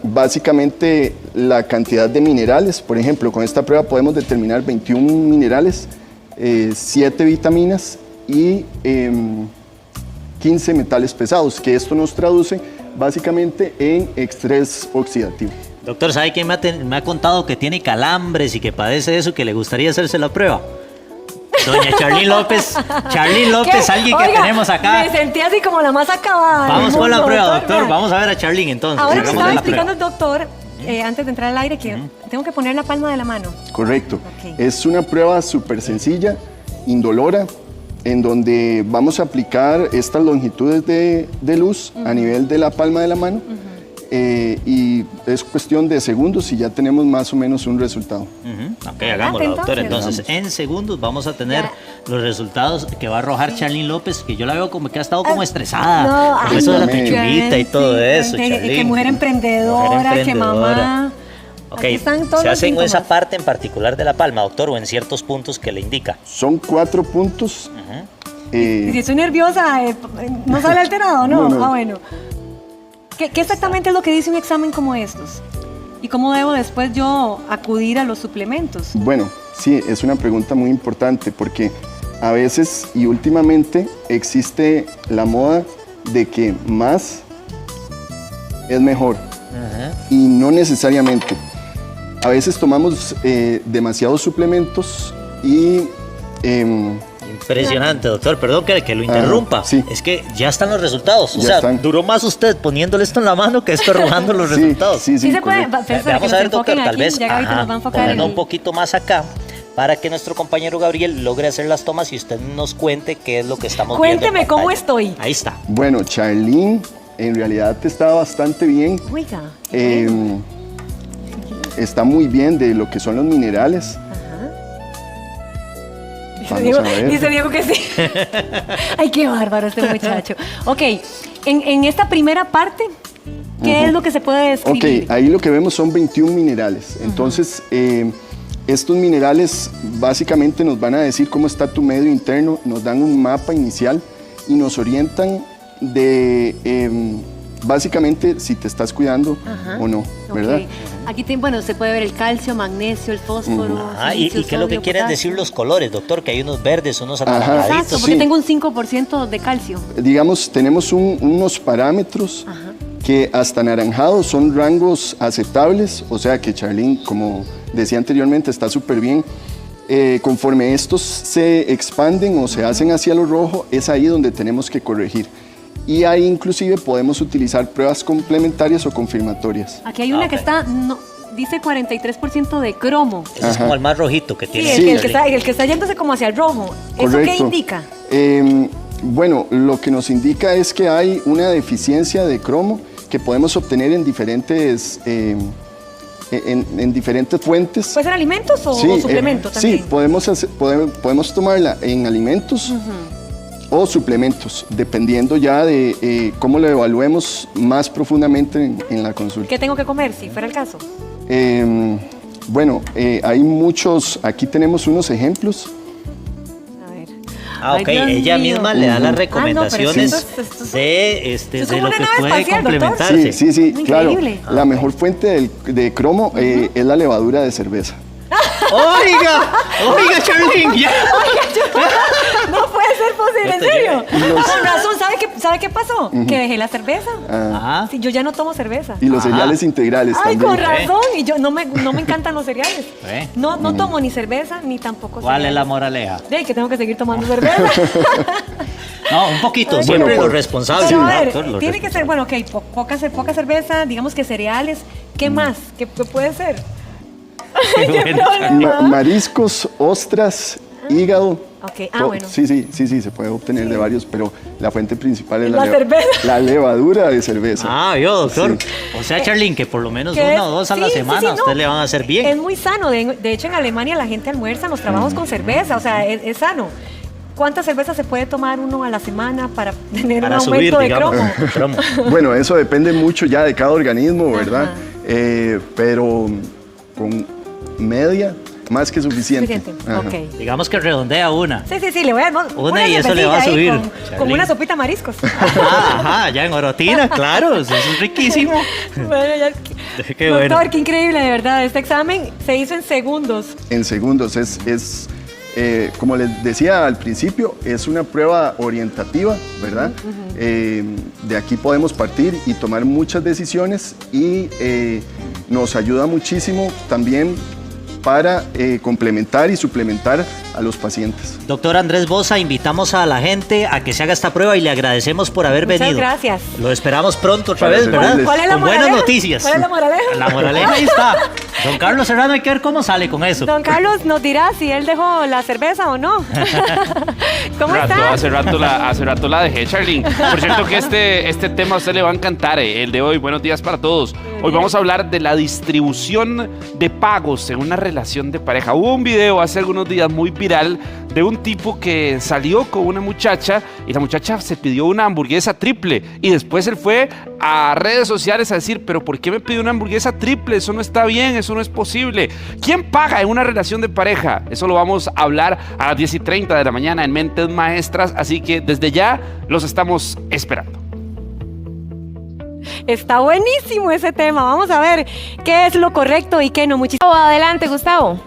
básicamente la cantidad de minerales. Por ejemplo, con esta prueba podemos determinar 21 minerales, 7 vitaminas y 15 metales pesados, que esto nos traduce básicamente en estrés oxidativo. Doctor, ¿sabe quién me ha contado que tiene calambres y que padece de eso y que le gustaría hacerse la prueba? Doña Charly López. Charly López, alguien que tenemos acá. Me sentí así como la más acabada. Vamos con la prueba, doctor. Vea. Vamos a ver a Charly entonces. Ahora me Hagamos estaba la explicando prueba. el doctor, antes de entrar al aire, que tengo que poner la palma de la mano. Correcto. Ok. Es una prueba súper sencilla, indolora, en donde vamos a aplicar estas longitudes de luz a nivel de la palma de la mano. y es cuestión de segundos y ya tenemos más o menos un resultado. Ok, hagámoslo, doctor. Entonces, en segundos vamos a tener los resultados que va a arrojar Charlene López, que yo la veo como que ha estado como estresada. Con eso de la pechuguita y todo eso, Charlene. Que mujer emprendedora, que mamá. Ok, ¿se hace en esa parte en particular de la palma, doctor, o en ciertos puntos que le indica? Son 4 puntos. Y si estoy nerviosa, ¿no sale alterado, no? No. Ah, bueno. ¿Qué exactamente es lo que dice un examen como estos? ¿Y cómo debo después yo acudir a los suplementos? Bueno, sí, es una pregunta muy importante porque a veces y últimamente existe la moda de que más es mejor y no necesariamente. A veces tomamos demasiados suplementos y... Impresionante, doctor. Perdón que lo interrumpa. Sí. Es que ya están los resultados. O Ya sea, están. duró más usted poniéndole esto en la mano que esto arrojando los resultados. Sí, Sí se puede. correcto. Vamos a ver, doctor, tal vez Ya Gaby nos va a enfocar ponerlo en un poquito más acá para que nuestro compañero Gabriel logre hacer las tomas y usted nos cuente qué es lo que estamos viendo. Cuénteme en cómo pantalla. estoy. Ahí está. Bueno, Charlene en realidad está bastante bien. Oiga. Está muy bien de lo que son los minerales. Vamos a ver. Dice Diego que sí. Ay, qué bárbaro este muchacho. Ok, en esta primera parte, ¿qué es lo que se puede describir? Ok, ahí lo que vemos son 21 minerales. Entonces, estos minerales básicamente nos van a decir cómo está tu medio interno, nos dan un mapa inicial y nos orientan de básicamente si te estás cuidando o no, ¿verdad? Ok. Aquí bueno, se puede ver el calcio, magnesio, el fósforo. ¿Y silicio, qué es lo que sodio, quieren potasio. decir los colores, doctor? Que hay unos verdes, unos Ajá. anaranjaditos. Exacto, porque Sí. tengo un 5% de calcio. Digamos, tenemos unos parámetros que hasta anaranjados son rangos aceptables, o sea que Charlene, como decía anteriormente, está súper bien. Conforme estos se expanden o se hacen hacia lo rojo, es ahí donde tenemos que corregir. Y ahí inclusive podemos utilizar pruebas complementarias o confirmatorias. Aquí hay una Ok. que está, dice 43% de cromo. Ese es como el más rojito que Sí, tiene. el que está yéndose como hacia el rojo. ¿Eso qué Correcto. indica? Bueno, lo que nos indica es que hay una deficiencia de cromo que podemos obtener en diferentes, en diferentes fuentes. ¿Puede ser alimentos o suplementos también? Sí, podemos tomarla en alimentos o suplementos, dependiendo ya de cómo lo evaluemos más profundamente en la consulta. ¿Qué tengo que comer, si fuera el caso? Bueno, hay muchos, aquí tenemos unos ejemplos. A ver. Ok, Ay, Dios ella mío. misma le da las pero recomendaciones esto es de es de como lo una que nave puede espacial, doctor. complementarse. Sí, claro. Increíble. La mejor fuente de cromo es la levadura de cerveza. Oiga, Charlene, ya. No puede ser posible, en serio. los- Con razón, ¿sabe qué pasó? Que dejé la cerveza. Ajá. Sí, yo ya no tomo cerveza. Y los cereales integrales Ay, también. con razón. Y yo no me encantan los cereales. ¿Eh? No tomo ni cerveza ni tampoco ¿Cuál es la cereales. moraleja? De que tengo que seguir tomando cerveza. No, un poquito, Ay, siempre bueno, lo responsable. Pero a ¿no, ver, doctor? Lo tiene que ser, bueno, ok, poca cerveza, digamos que cereales. ¿Qué más? ¿Qué puede ser? Ay, qué Bueno, problema. Mariscos, ostras, hígado. Ok, bueno. Sí, se puede obtener de varios, pero la fuente principal es La cerveza. la levadura de cerveza. Ah, yo, doctor. Sí. O sea, Charlene, que por lo menos Que una es- o dos a la sí, semana sí, a no. usted le van a hacer bien. Es muy sano. De hecho, en Alemania la gente almuerza en los trabajos con cerveza. O sea, es sano. ¿Cuántas cervezas se puede tomar uno a la semana para tener Para un aumento subir, de digamos. cromo? cromo. Bueno, eso depende mucho ya de cada organismo, ¿verdad? Ajá. Pero con media, más que suficiente. Suficiente. Ajá. Ok. Digamos que redondea una. Sí, le voy a dar Una y eso le va a cervecilla ahí subir, con Charlene. una sopita de mariscos. Ajá, ya en Orotina, claro, eso es riquísimo. Bueno, ya. Qué Doctor, bueno. qué increíble, de verdad. Este examen se hizo en segundos. En segundos. Como les decía al principio, es una prueba orientativa, ¿verdad? De aquí podemos partir y tomar muchas decisiones y nos ayuda muchísimo también para complementar y suplementar a los pacientes. Doctor Andrés Boza, invitamos a la gente a que se haga esta prueba y le agradecemos por haber Muchas venido. gracias. Lo esperamos pronto otra Para vez, ¿verdad? servirles. ¿Cuál es la Con buenas moraleja? noticias. ¿Cuál es la moraleja? La moraleja ahí está. Don Carlos Serrano, hay que ver cómo sale con eso. Don Carlos nos dirá si él dejó la cerveza o no. ¿Cómo está? Hace rato la dejé, Charlene. Por cierto que este tema a usted le va a encantar, el de hoy. Buenos días para todos. Hoy vamos a hablar de la distribución de pagos en una relación de pareja. Hubo un video hace algunos días muy viral de un tipo que salió con una muchacha y la muchacha se pidió una hamburguesa triple y después él fue a redes sociales a decir, pero ¿por qué me pidió una hamburguesa triple? Eso no está bien, eso no es posible. ¿Quién paga en una relación de pareja? Eso lo vamos a hablar a las 10:30 de la mañana en Mentes Maestras, así que desde ya los estamos esperando. Está buenísimo ese tema. Vamos a ver qué es lo correcto y qué no. Muchísimo. Adelante, Gustavo.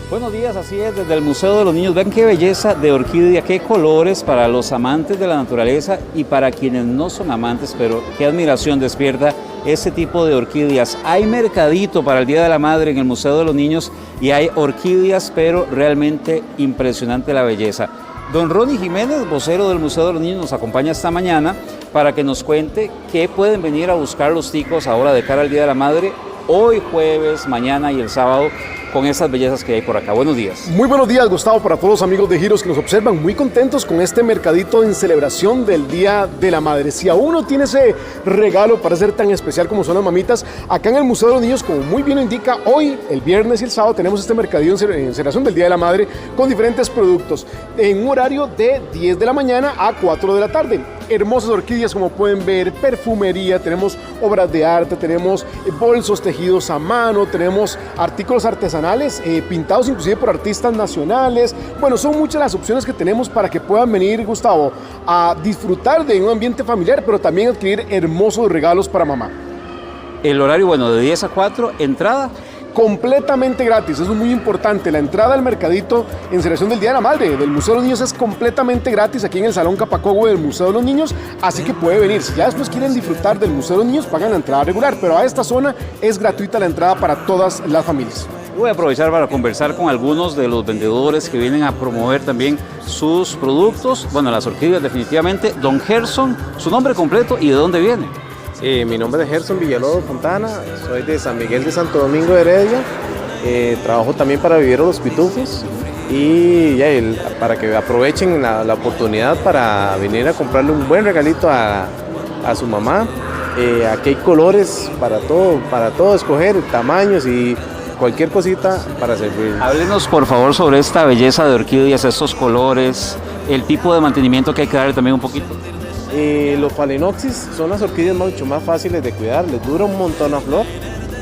Buenos días, así es, desde el Museo de los Niños. Vean qué belleza de orquídea, qué colores para los amantes de la naturaleza y para quienes no son amantes, pero qué admiración despierta ese tipo de orquídeas. Hay mercadito para el Día de la Madre en el Museo de los Niños y hay orquídeas, pero realmente impresionante la belleza. Don Ronnie Jiménez, vocero del Museo de los Niños, nos acompaña esta mañana para que nos cuente qué pueden venir a buscar los ticos ahora de cara al Día de la Madre, hoy jueves, mañana y el sábado, con esas bellezas que hay por acá. Buenos días. Muy buenos días, Gustavo, para todos los amigos de Giros que nos observan, muy contentos con este mercadito en celebración del Día de la Madre. Si aún no tiene ese regalo para ser tan especial como son las mamitas, acá en el Museo de los Niños, como muy bien lo indica, hoy, el viernes y el sábado, tenemos este mercadito en celebración del Día de la Madre con diferentes productos en un horario de 10 de la mañana a 4 de la tarde. Hermosas orquídeas, como pueden ver, perfumería, tenemos obras de arte, tenemos bolsos tejidos a mano, tenemos artículos artesanales pintados inclusive por artistas nacionales. Bueno, son muchas las opciones que tenemos para que puedan venir, Gustavo, a disfrutar de un ambiente familiar, pero también adquirir hermosos regalos para mamá. El horario, bueno, de 10 a 4, entrada completamente gratis, eso es muy importante. La entrada al mercadito en celebración del Día de la Madre del Museo de los Niños es completamente gratis aquí en el Salón Capacogo del Museo de los Niños, así que puede venir. Si ya después quieren disfrutar del Museo de los Niños, pagan la entrada regular, pero a esta zona es gratuita la entrada para todas las familias. Voy a aprovechar para conversar con algunos de los vendedores que vienen a promover también sus productos. Bueno, las orquídeas definitivamente. Don Gerson, su nombre completo y de dónde viene. Mi nombre es Gerson Villalobos Fontana, soy de San Miguel de Santo Domingo de Heredia, trabajo también para Vivero Los Pitufos y para que aprovechen la oportunidad para venir a comprarle un buen regalito a su mamá. Aquí hay colores para todo escoger, tamaños y cualquier cosita para servir. Háblenos por favor sobre esta belleza de orquídeas, estos colores, el tipo de mantenimiento que hay que darle también un poquito. Los phalaenopsis son las orquídeas mucho más fáciles de cuidar, les dura un montón a flor,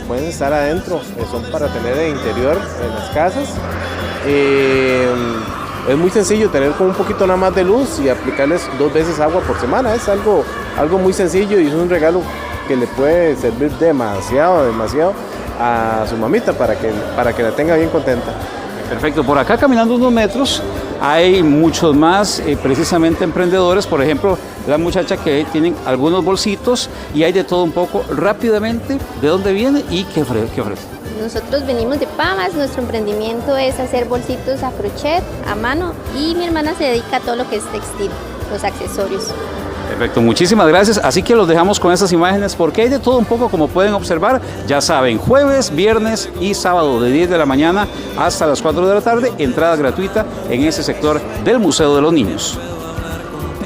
pueden estar adentro, son para tener de interior en las casas. Es muy sencillo tener con un poquito nada más de luz y aplicarles 2 veces agua por semana, es algo muy sencillo y es un regalo que le puede servir demasiado a su mamita para que la tenga bien contenta. Perfecto, por acá caminando unos metros hay muchos más precisamente emprendedores, por ejemplo la muchacha que tienen algunos bolsitos y hay de todo un poco. Rápidamente, ¿de dónde viene y qué ofrece? Nosotros venimos de Pamas, nuestro emprendimiento es hacer bolsitos a crochet, a mano, y mi hermana se dedica a todo lo que es textil, los accesorios. Perfecto, muchísimas gracias. Así que los dejamos con estas imágenes porque hay de todo un poco, como pueden observar. Ya saben, jueves, viernes y sábado de 10 de la mañana hasta las 4 de la tarde, entrada gratuita en ese sector del Museo de los Niños.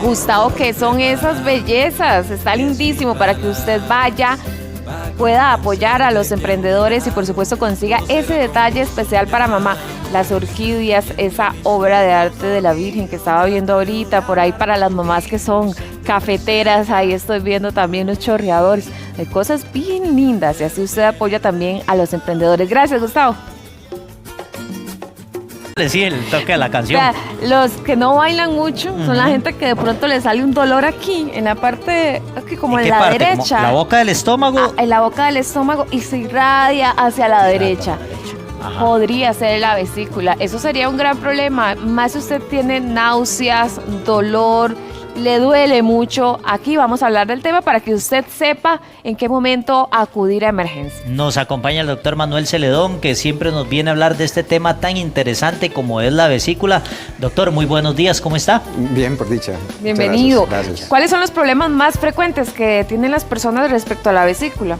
Gustavo, ¿qué son esas bellezas? Está lindísimo para que usted vaya, pueda apoyar a los emprendedores y por supuesto consiga ese detalle especial para mamá. Las orquídeas, esa obra de arte de la Virgen que estaba viendo ahorita, por ahí para las mamás que son cafeteras, ahí estoy viendo también los chorreadores, hay cosas bien lindas y así usted apoya también a los emprendedores. Gracias, Gustavo. Sí, el toque de la canción. O sea, los que no bailan mucho son la gente que de pronto le sale un dolor aquí, en la parte, aquí como en la parte? derecha. ¿Como la boca del estómago? En la boca del estómago y se irradia hacia la derecha. Ajá. Podría ser la vesícula. Eso sería un gran problema. Más si usted tiene náuseas, dolor, le duele mucho, aquí vamos a hablar del tema para que usted sepa en qué momento acudir a emergencia. Nos acompaña el doctor Manuel Celedón, que siempre nos viene a hablar de este tema tan interesante como es la vesícula. Doctor, muy buenos días, ¿cómo está? Bien, por dicha. Bienvenido. Gracias. ¿Cuáles son los problemas más frecuentes que tienen las personas respecto a la vesícula?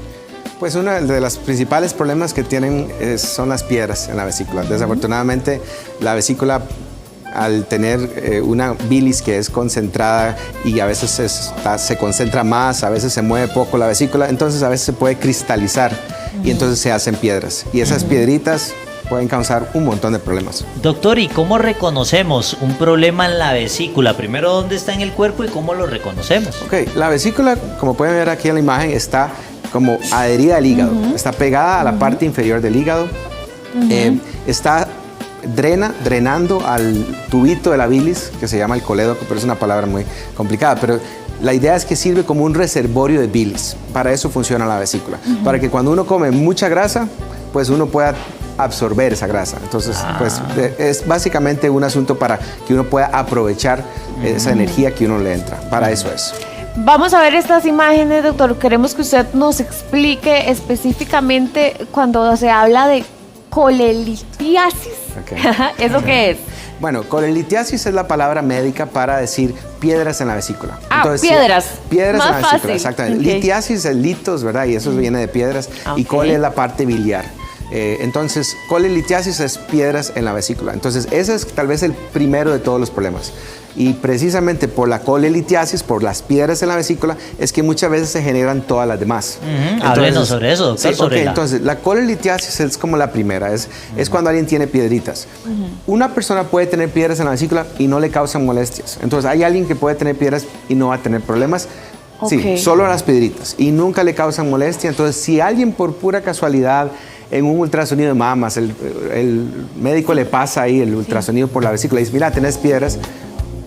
Pues uno de los principales problemas que tienen son las piedras en la vesícula. Desafortunadamente, la vesícula, al tener una bilis que es concentrada y a veces se concentra más, a veces se mueve poco la vesícula, entonces a veces se puede cristalizar y entonces se hacen piedras. Y esas piedritas pueden causar un montón de problemas. Doctor, ¿y cómo reconocemos un problema en la vesícula? Primero, ¿dónde está en el cuerpo y cómo lo reconocemos? Ok, la vesícula, como pueden ver aquí en la imagen, está como adherida al hígado, está pegada a la parte inferior del hígado, está drenando al tubito de la bilis, que se llama el colédoco, pero es una palabra muy complicada, pero la idea es que sirve como un reservorio de bilis. Para eso funciona la vesícula, para que cuando uno come mucha grasa, pues uno pueda absorber esa grasa. Entonces, pues es básicamente un asunto para que uno pueda aprovechar esa energía que uno le entra. Para eso es. Vamos a ver estas imágenes, doctor. Queremos que usted nos explique específicamente cuando se habla de colelitiasis. Okay. ¿Eso qué es? Bueno, colelitiasis es la palabra médica para decir piedras en la vesícula. Piedras. Piedras Más en la vesícula, fácil. exactamente. Okay. Litiasis es litos, ¿verdad? Y eso viene de piedras. Okay. Y cole es la parte biliar. Entonces, colelitiasis es piedras en la vesícula. Entonces, ese es tal vez el primero de todos los problemas. Y precisamente por la colelitiasis, por las piedras en la vesícula, es que muchas veces se generan todas las demás. Háblenos sobre eso, doctor. Sí, entonces, la colelitiasis es como la primera, es cuando alguien tiene piedritas. Una persona puede tener piedras en la vesícula y no le causan molestias. Entonces, hay alguien que puede tener piedras y no va a tener problemas. Sí, solo las piedritas y nunca le causan molestia. Entonces, si alguien por pura casualidad en un ultrasonido de mamas, el médico le pasa ahí el ultrasonido por la vesícula y dice, mira, tenés piedras.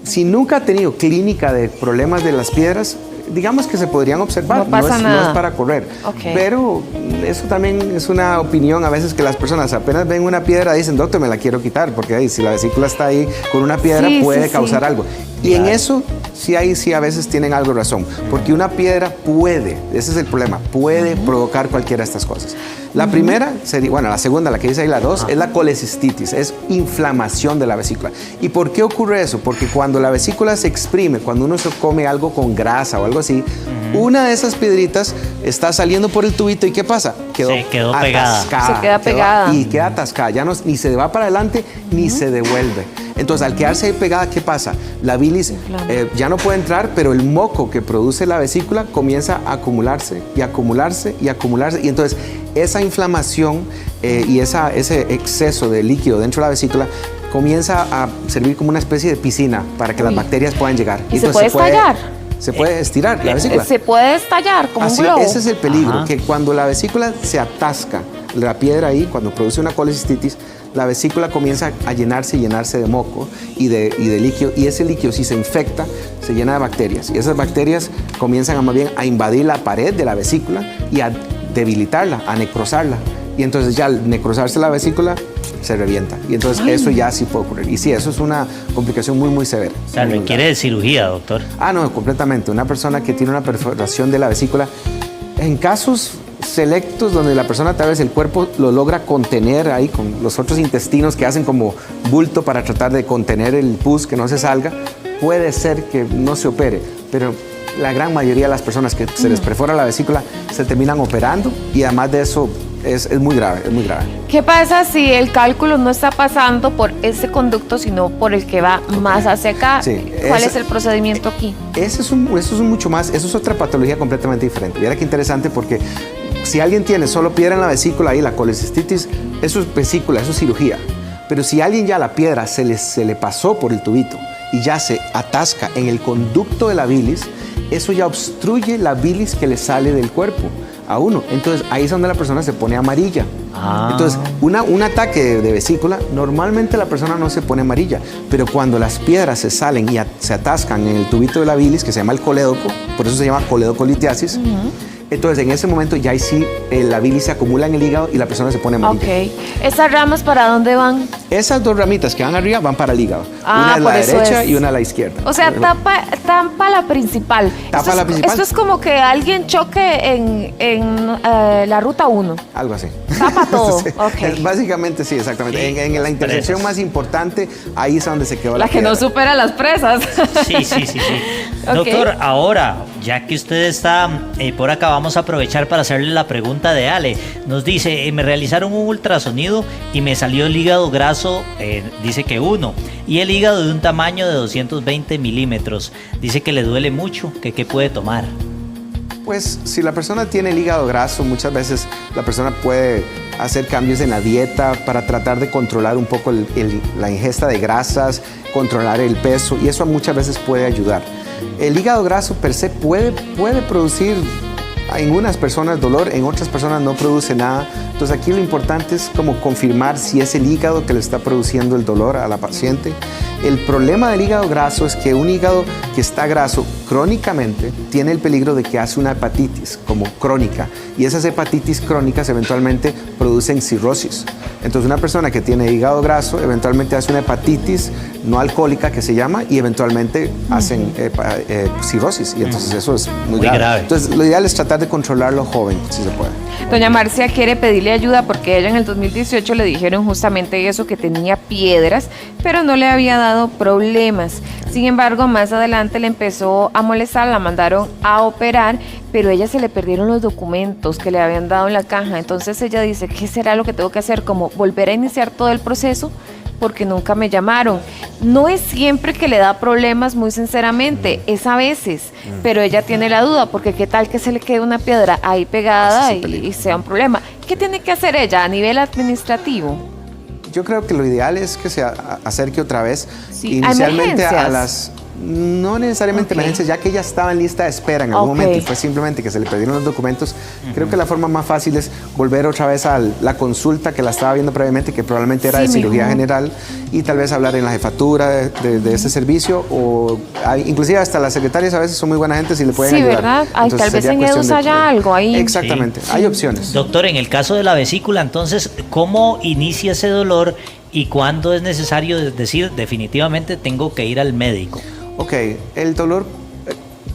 Si nunca ha tenido clínica de problemas de las piedras, digamos que se podrían observar. No pasa nada. No es para correr. Pero eso también es una opinión a veces que las personas apenas ven una piedra dicen, doctor, me la quiero quitar, porque si la vesícula está ahí con una piedra puede causar algo. Y en eso sí a veces tienen algo de razón, porque una piedra puede, ese es el problema, puede provocar cualquiera de estas cosas. La primera sería, bueno, la segunda, la que dice ahí la 2, es la colecistitis, es inflamación de la vesícula. ¿Y por qué ocurre eso? Porque cuando la vesícula se exprime, cuando uno se come algo con grasa o algo así, una de esas piedritas está saliendo por el tubito y ¿qué pasa? Quedó pegada. Se queda pegada. Y queda atascada, ya no, ni se va para adelante ni se devuelve. Entonces, al quedarse ahí pegada, ¿qué pasa? La bilis ya no puede entrar, pero el moco que produce la vesícula comienza a acumularse y acumularse y acumularse. Y entonces, esa inflamación y ese exceso de líquido dentro de la vesícula comienza a servir como una especie de piscina para que las bacterias puedan llegar. ¿Y se puede estallar? Se puede estirar la vesícula. Se puede estallar como un globo. Ese es el peligro, que cuando la vesícula se atasca, la piedra ahí, cuando produce una colecistitis, la vesícula comienza a llenarse de moco y de líquido, y ese líquido, si se infecta, se llena de bacterias, y esas bacterias comienzan más bien a invadir la pared de la vesícula y a debilitarla, a necrosarla, y entonces ya al necrosarse la vesícula se revienta, y entonces eso ya sí puede ocurrir, y sí, eso es una complicación muy muy severa. O sea, requiere de cirugía, doctor. No, completamente. Una persona que tiene una perforación de la vesícula, en casos selectos donde la persona tal vez el cuerpo lo logra contener ahí con los otros intestinos que hacen como bulto para tratar de contener el pus que no se salga, puede ser que no se opere, pero la gran mayoría de las personas que se les perfora la vesícula se terminan operando y además de eso es muy grave, es muy grave. ¿Qué pasa si el cálculo no está pasando por ese conducto, sino por el que va más hacia acá? Sí, ¿Cuál es el procedimiento aquí? Eso es mucho más, eso es otra patología completamente diferente. Y ahora qué interesante porque si alguien tiene solo piedra en la vesícula y la colecistitis, eso es vesícula, eso es cirugía. Pero si a alguien ya la piedra se le pasó por el tubito y ya se atasca en el conducto de la bilis, eso ya obstruye la bilis que le sale del cuerpo a uno. Entonces ahí es donde la persona se pone amarilla. Entonces un ataque de vesícula, normalmente la persona no se pone amarilla, pero cuando las piedras se salen y se atascan en el tubito de la bilis, que se llama el colédoco, por eso se llama coledocolitiasis, entonces en ese momento ya ahí sí la bilis se acumula en el hígado y la persona se pone amarilla. ¿Esas ramas para dónde van? Esas dos ramitas que van arriba van para el hígado. Ah, una es por la eso derecha es. y una a la izquierda. O sea, tapa la principal. Tapa la principal. Esto es como que alguien choque en la ruta 1. Algo así. Tapa todo. Sí. Ok. Básicamente sí, exactamente. En la intersección presas. más importante, ahí es donde se quedó la La que no piedra. supera las presas. Sí, sí, sí, sí. Ok. Doctor, ahora, ya que usted está por acá, vamos a aprovechar para hacerle la pregunta de Ale. Nos dice, me realizaron un ultrasonido y me salió el hígado graso, dice que 1, y el hígado de un tamaño de 220 milímetros. Dice que le duele mucho, que qué puede tomar. Pues si la persona tiene el hígado graso, muchas veces la persona puede hacer cambios en la dieta para tratar de controlar un poco la ingesta de grasas, controlar el peso, y eso muchas veces puede ayudar. El hígado graso per se puede producir en unas personas dolor, en otras personas no produce nada. Entonces aquí lo importante es como confirmar si es el hígado que le está produciendo el dolor a la paciente. El problema del hígado graso es que un hígado que está graso crónicamente tiene el peligro de que hace una hepatitis como crónica, y esas hepatitis crónicas eventualmente producen cirrosis. Entonces una persona que tiene hígado graso eventualmente hace una hepatitis no alcohólica que se llama, y eventualmente hacen cirrosis, y entonces eso es muy grave. Entonces lo ideal es tratar de controlarlo joven, si se puede. Doña Marcia quiere pedirle ayuda porque ella en el 2018 le dijeron justamente eso, que tenía piedras, pero no le había dado problemas. Sin embargo, más adelante le empezó a molestar, la mandaron a operar, pero a ella se le perdieron los documentos que le habían dado en la caja. Entonces ella dice, ¿qué será lo que tengo que hacer? Como volver a iniciar todo el proceso, porque nunca me llamaron. No es siempre que le da problemas, muy sinceramente, es a veces, pero ella tiene la duda, porque qué tal que se le quede una piedra ahí pegada y sea un problema. ¿Qué tiene que hacer ella a nivel administrativo? Yo creo que lo ideal es que se acerque otra vez, Sí, inicialmente ¿a a emergencias? las... No necesariamente Ok. emergencias, ya que ella estaba en lista de espera en algún Ok. momento y fue simplemente que se le perdieron los documentos. Creo que la forma más fácil es volver otra vez a la consulta que la estaba viendo previamente, que probablemente era Sí, de cirugía mejor. general, y tal vez hablar en la jefatura de ese servicio, o inclusive hasta las secretarias a veces son muy buena gente si le pueden Sí, ayudar. ¿verdad? Ay, Entonces, tal vez sería en cuestión EDUS de- haya algo ahí. Exactamente, hay opciones. Doctor, en el caso de la vesícula, entonces, ¿cómo inicia ese dolor y cuándo es necesario decir definitivamente tengo que ir al médico? Ok, el dolor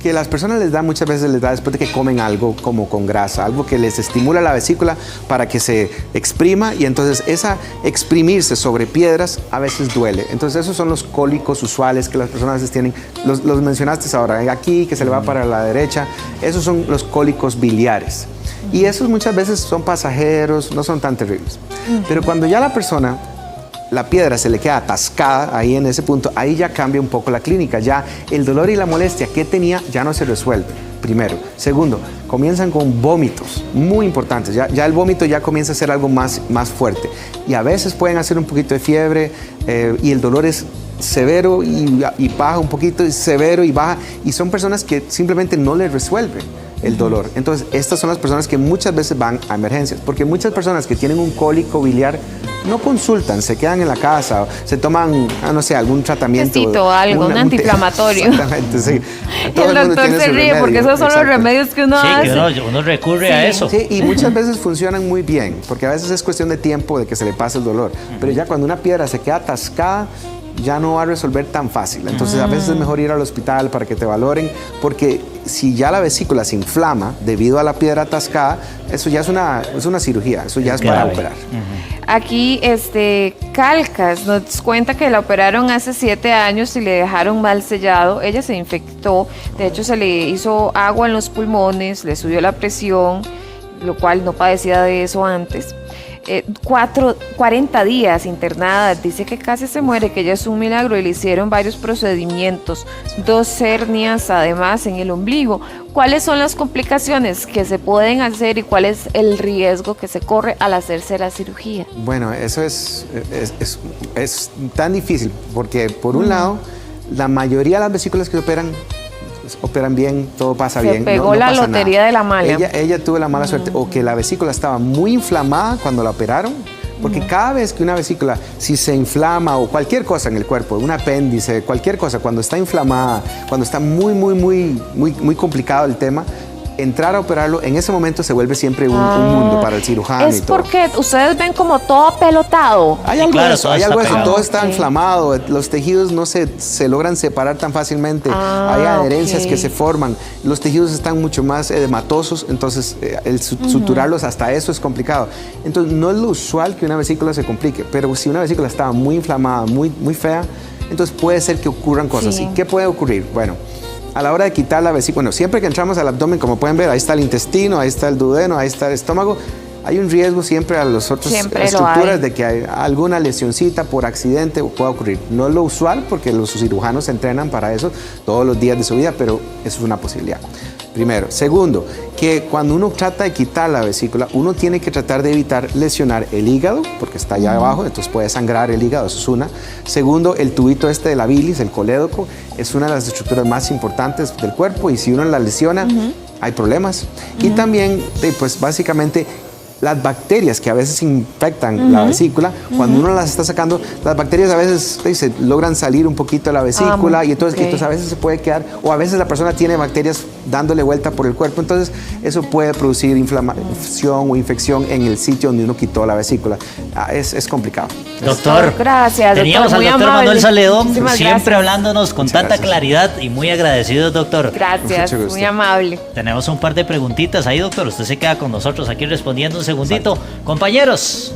que las personas les da muchas veces les da después de que comen algo como con grasa, algo que les estimula la vesícula para que se exprima, y entonces esa exprimirse sobre piedras a veces duele. Entonces esos son los cólicos usuales que las personas a veces tienen. Los mencionaste ahora, aquí que se le va para la derecha, esos son los cólicos biliares. Y esos muchas veces son pasajeros, no son tan terribles. Pero cuando ya la piedra se le queda atascada ahí en ese punto, ahí ya cambia un poco la clínica, ya el dolor y la molestia que tenía ya no se resuelve, primero. Segundo, comienzan con vómitos muy importantes, ya el vómito ya comienza a ser algo más fuerte, y a veces pueden hacer un poquito de fiebre, y el dolor es severo y baja un poquito, y severo y baja, y son personas que simplemente no les resuelve el dolor. Entonces, estas son las personas que muchas veces van a emergencias, porque muchas personas que tienen un cólico biliar no consultan, se quedan en la casa, se toman, no sé, algún tratamiento. Tecito, algo, un antiinflamatorio. Exactamente, sí. Todo El mundo doctor tiene se su ríe remedio, porque esos son los exacto. remedios que uno Sí, hace. que uno recurre a eso. Sí, y muchas veces funcionan muy bien, porque a veces es cuestión de tiempo de que se le pase el dolor. Pero ya cuando una piedra se queda atascada, ya no va a resolver tan fácil. Entonces a veces es mejor ir al hospital para que te valoren, porque si ya la vesícula se inflama debido a la piedra atascada, eso ya es una cirugía, eso ya es para grave. operar. Aquí, Calcas nos cuenta que la operaron hace 7 años y le dejaron mal sellado. Ella se infectó, de hecho se le hizo agua en los pulmones, le subió la presión, lo cual no padecía de eso antes. 40 días internada, dice que casi se muere, que ya es un milagro, y le hicieron varios procedimientos, 2 hernias además en el ombligo. ¿Cuáles son las complicaciones que se pueden hacer y cuál es el riesgo que se corre al hacerse la cirugía? Bueno, eso es tan difícil, porque por un lado, la mayoría de las vesículas que operan bien, todo pasa Se bien. pegó la pasa lotería nada. de la mala. Ella tuvo la mala suerte, o que la vesícula estaba muy inflamada cuando la operaron, porque cada vez que una vesícula, si se inflama o cualquier cosa en el cuerpo, un apéndice, cualquier cosa, cuando está inflamada, cuando está muy complicado el tema, entrar a operarlo, en ese momento se vuelve siempre un mundo para el cirujano Es y todo. porque ustedes ven como todo pelotado. Hay algo claro, de eso, todo hay está algo de eso, pegado. todo está Ok. inflamado, los tejidos no se logran separar tan fácilmente, hay adherencias ok. que se forman, los tejidos están mucho más edematosos, entonces suturarlos hasta eso es complicado. Entonces no es lo usual que una vesícula se complique, pero si una vesícula está muy inflamada, muy fea, entonces puede ser que ocurran cosas Sí. así. ¿Qué puede ocurrir? Bueno, a la hora de quitar la vesícula, bueno, siempre que entramos al abdomen, como pueden ver, ahí está el intestino, ahí está el duodeno, ahí está el estómago. Hay un riesgo siempre a las otras Siempre lo estructuras hay. de que hay alguna lesioncita por accidente pueda ocurrir. No es lo usual porque los cirujanos se entrenan para eso todos los días de su vida, pero eso es una posibilidad. Primero. Segundo, que cuando uno trata de quitar la vesícula, uno tiene que tratar de evitar lesionar el hígado, porque está allá abajo, entonces puede sangrar el hígado, eso es una. Segundo, el tubito este de la bilis, el colédoco, es una de las estructuras más importantes del cuerpo y si uno la lesiona, hay problemas. Y también, pues básicamente, las bacterias que a veces infectan la vesícula, cuando uno las está sacando, las bacterias a veces se logran salir un poquito de la vesícula y entonces a veces se puede quedar, o a veces la persona tiene bacterias dándole vuelta por el cuerpo, entonces eso puede producir inflamación o infección en el sitio donde uno quitó la vesícula. Es complicado. Doctor, Gracias, doctor, teníamos al muy doctor amable. Manuel Saledón Muchísimas siempre gracias. hablándonos con Muchas tanta gracias. claridad y muy agradecidos, doctor. Gracias, Mucho gusto. muy amable. Tenemos un par de preguntitas ahí, doctor. Usted se queda con nosotros aquí respondiendo un segundito. Compañeros,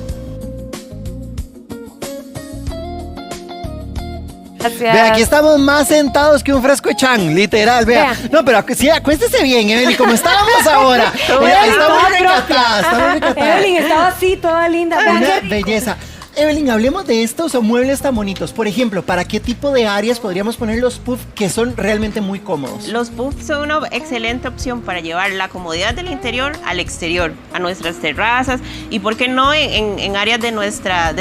Gracias. Vea, aquí estamos más sentados que un fresco de chan, literal, vea. Vea. No, pero sí, acuéstese bien, Evelyn, como estábamos ahora. Vea, está muy recatada, está muy recatada. Evelyn estaba así, toda linda. Vean Una qué rico. belleza. Evelyn, hablemos de estos muebles tan bonitos. Por ejemplo, ¿para qué tipo de áreas podríamos poner los puffs que son realmente muy cómodos? Los puffs son una excelente opción para llevar la comodidad del interior al exterior, a nuestras terrazas y, ¿por qué no, en áreas de nuestra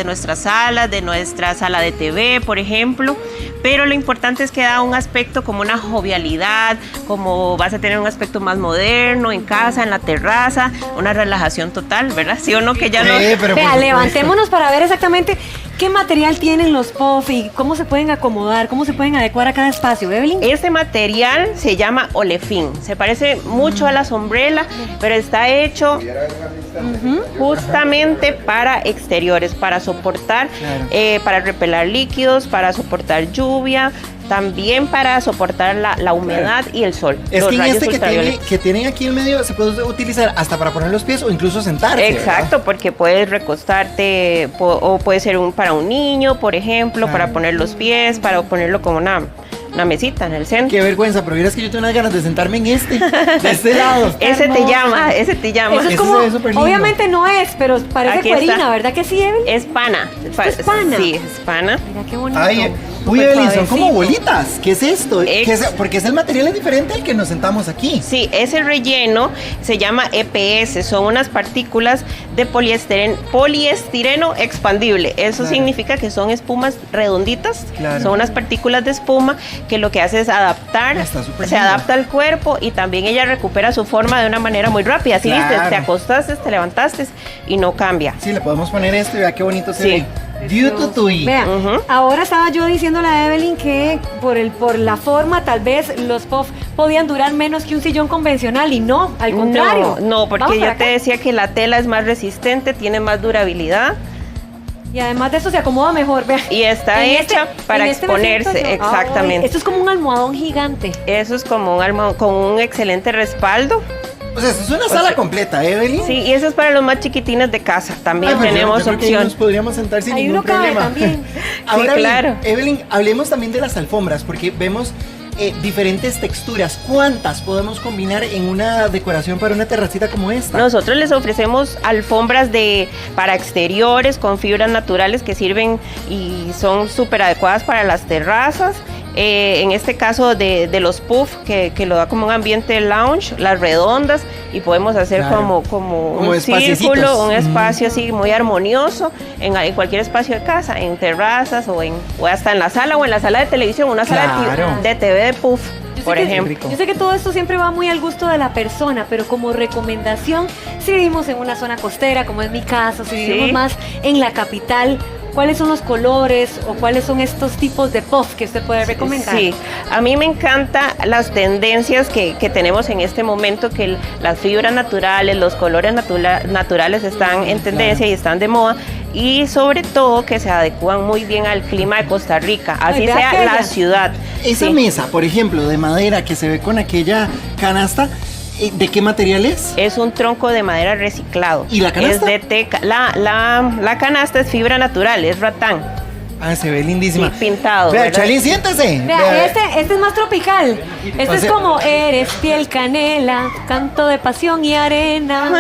sala de TV, por ejemplo? Pero lo importante es que da un aspecto como una jovialidad, como vas a tener un aspecto más moderno en casa, en la terraza, una relajación total, ¿verdad? ¿Sí o no? Que ya no... Pero por Vea, supuesto. levantémonos para ver exactamente qué material tienen los puffs y cómo se pueden acomodar, cómo se pueden adecuar a cada espacio. Evelyn. Este material se llama olefín, se parece mucho a la sombrela, pero está hecho justamente para exteriores, para soportar, para repelar líquidos, para soportar lluvia, también para soportar la humedad y el sol. Es los que en rayos este ultravioletas. que tienen aquí en medio se puede utilizar hasta para poner los pies o incluso sentarse. Exacto, porque puedes recostarte o puede ser para un niño, por ejemplo, para poner los pies, para ponerlo como una mesita en el centro. Qué vergüenza, pero vieras que yo tengo unas ganas de sentarme en de este lado. Ese te llama, ese te llama. Eso es Eso como, se ve súper lindo. obviamente no es, pero parece Aquí cuerina, está. ¿verdad que sí, Evelyn? Es pana. ¿Esto es pana? Sí, es pana. Mira qué bonito. Ay, uy, Súper Evelyn, son como suavecito. bolitas. ¿Qué es esto? Porque es el material es diferente al que nos sentamos aquí. Sí, ese relleno se llama EPS, son unas partículas de poliestireno expandible. Eso significa que son espumas redonditas, son unas partículas de espuma que lo que hace es adaptar, Está súper se lindo. adapta al cuerpo y también ella recupera su forma de una manera muy rápida. ¿Sí viste? Claro. Te acostaste, te levantaste y no cambia. Sí, le podemos poner esto y vea qué bonito se Sí. ve. Beautifully. Vea, ahora estaba yo diciéndole a Evelyn que por la forma tal vez los puffs podían durar menos que un sillón convencional y no, al contrario. No, porque Vamos yo para te acá. decía que la tela es más resistente, tiene más durabilidad. Y además de eso se acomoda mejor, vea. Y está En hecha para en exponerse, me siento yo. exactamente. Ay, esto es como un almohadón gigante. Eso es como un almohadón con un excelente respaldo. O sea, esto es una sala completa, Evelyn. Sí, y eso es para los más chiquitines de casa. También Ay, pues tenemos yo creo que ahí opción. nos podríamos sentar sin Ahí ningún uno cabe problema. también. Ahora Sí, bien, claro. Evelyn, hablemos también de las alfombras, porque vemos diferentes texturas. ¿Cuántas podemos combinar en una decoración para una terracita como esta? Nosotros les ofrecemos alfombras para exteriores con fibras naturales que sirven y son súper adecuadas para las terrazas. En este caso de los puff, que lo da como un ambiente lounge, las redondas, y podemos hacer Claro. como un espaciecitos. círculo, un espacio así muy armonioso en cualquier espacio de casa, en terrazas o hasta en la sala o en la sala de televisión, una sala Claro. de TV de puff, Yo sé por que- ejemplo. Yo sé que todo esto siempre va muy al gusto de la persona, pero como recomendación, si vivimos en una zona costera, como es mi caso, si vivimos Sí. más en la capital, ¿cuáles son los colores o cuáles son estos tipos de puff que usted puede recomendar? Sí, a mí me encantan las tendencias que tenemos en este momento, que las fibras naturales, los colores naturales están en tendencia y están de moda, y sobre todo que se adecúan muy bien al clima de Costa Rica, así sea la ciudad. Esa mesa, por ejemplo, de madera que se ve con aquella canasta, ¿de qué material es? Es un tronco de madera reciclado. ¿Y la canasta? Es de teca. La canasta es fibra natural, es ratán. Ah, se ve lindísima. Sí, pintado. Vea, ¿verdad? Charlene, siéntese. Vea, este es más tropical. Este O sea, es como eres piel canela, canto de pasión y arena.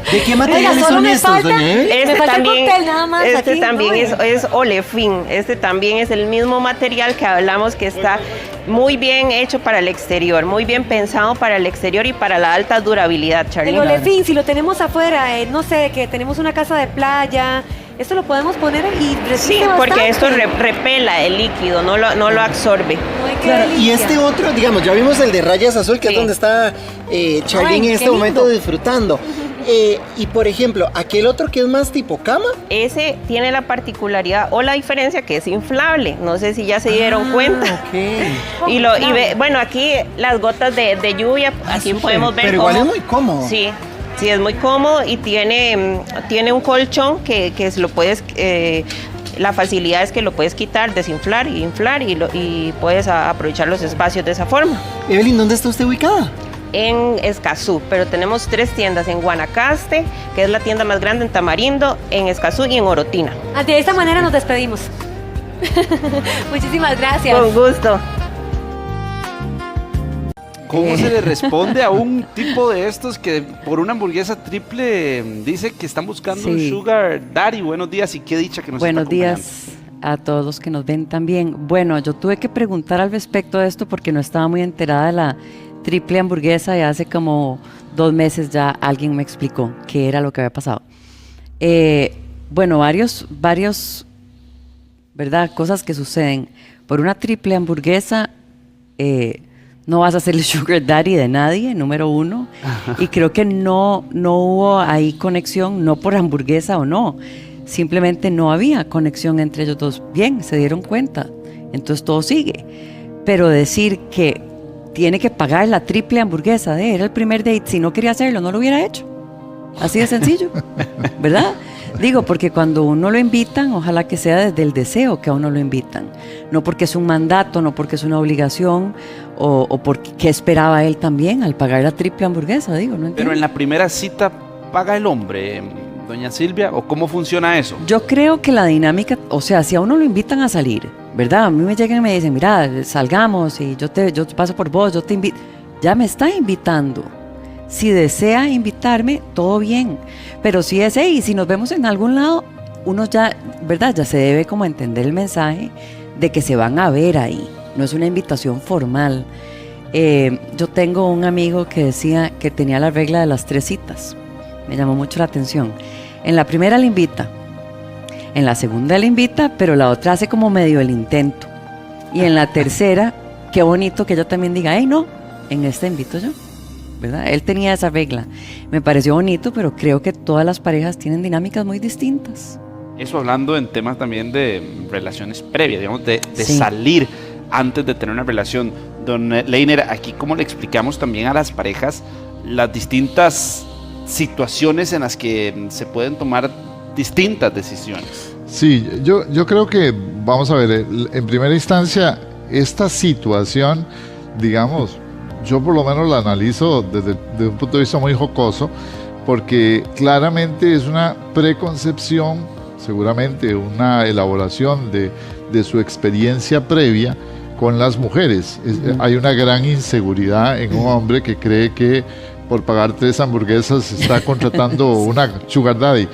¿De qué materiales son estos, doña Evelyn? Este Me falta el también, cóctel nada más este aquí, también ¿no? es olefín. Este también es el mismo material que hablamos, que está muy bien hecho para el exterior, muy bien pensado para el exterior y para la alta durabilidad, El Charlene. olefín, si lo tenemos afuera, no sé, que tenemos una casa de playa, esto lo podemos poner y resiste Sí, porque bastante. esto repela el líquido, no lo absorbe. Claro, y este otro, digamos, ya vimos el de rayas azul, que es donde está Charlene en este momento disfrutando. Y por ejemplo, aquel otro que es más tipo cama. Ese tiene la particularidad o la diferencia que es inflable. No sé si ya se dieron cuenta. Bueno, aquí las gotas de lluvia, aquí podemos ver. Pero igual es muy cómodo. Sí, es muy cómodo y tiene un colchón que lo puedes. La facilidad es que lo puedes quitar, desinflar y inflar y puedes aprovechar los espacios de esa forma. Evelyn, ¿dónde está usted ubicada? En Escazú, pero tenemos 3 tiendas en Guanacaste, que es la tienda más grande, en Tamarindo, en Escazú y en Orotina. De esta manera nos despedimos. Muchísimas gracias. Con gusto. ¿Cómo se le responde a un tipo de estos que por una hamburguesa triple dice que están buscando un sugar daddy? Buenos días y qué dicha que nos está acompañando. Buenos días a todos los que nos ven también. Bueno, yo tuve que preguntar al respecto de esto porque no estaba muy enterada de la triple hamburguesa y hace como 2 meses ya alguien me explicó qué era lo que había pasado. Bueno, varios, ¿verdad? Cosas que suceden. Por una triple hamburguesa, no vas a ser el sugar daddy de nadie, número 1. Y creo que no hubo ahí conexión, no por hamburguesa o no. Simplemente no había conexión entre ellos dos. Bien, se dieron cuenta. Entonces todo sigue. Pero decir que tiene que pagar la triple hamburguesa, era el primer date, si no quería hacerlo, no lo hubiera hecho. Así de sencillo, ¿verdad? Digo, porque cuando uno lo invitan, ojalá que sea desde el deseo que a uno lo invitan. No porque es un mandato, no porque es una obligación, o porque ¿qué esperaba él también al pagar la triple hamburguesa? Digo, no entiendo. Pero en la primera cita, ¿paga el hombre, doña Silvia? ¿O cómo funciona eso? Yo creo que la dinámica, o sea, si a uno lo invitan a salir, ¿verdad? A mí me llegan y me dicen, mira, salgamos y yo paso por vos, yo te invito. Ya me está invitando. Si desea invitarme, todo bien. Pero si es, y si nos vemos en algún lado, uno ya, ¿verdad? Ya se debe como entender el mensaje de que se van a ver ahí. No es una invitación formal. Yo tengo un amigo que decía que tenía la regla de las 3 citas. Me llamó mucho la atención. En la primera le invita. En la segunda le invita, pero la otra hace como medio el intento. Y en la tercera, qué bonito que ella también diga, hey, no, en esta invito yo. ¿Verdad? Él tenía esa regla. Me pareció bonito, pero creo que todas las parejas tienen dinámicas muy distintas. Eso hablando en temas también de relaciones previas, digamos, de salir antes de tener una relación. Don Leiner, aquí cómo le explicamos también a las parejas las distintas situaciones en las que se pueden tomar distintas decisiones. Sí, yo creo que, vamos a ver, en primera instancia, esta situación, digamos, yo por lo menos la analizo desde un punto de vista muy jocoso, porque claramente es una preconcepción, seguramente una elaboración de su experiencia previa con las mujeres. Hay una gran inseguridad en un hombre que cree que por pagar 3 hamburguesas está contratando una sugar daddy.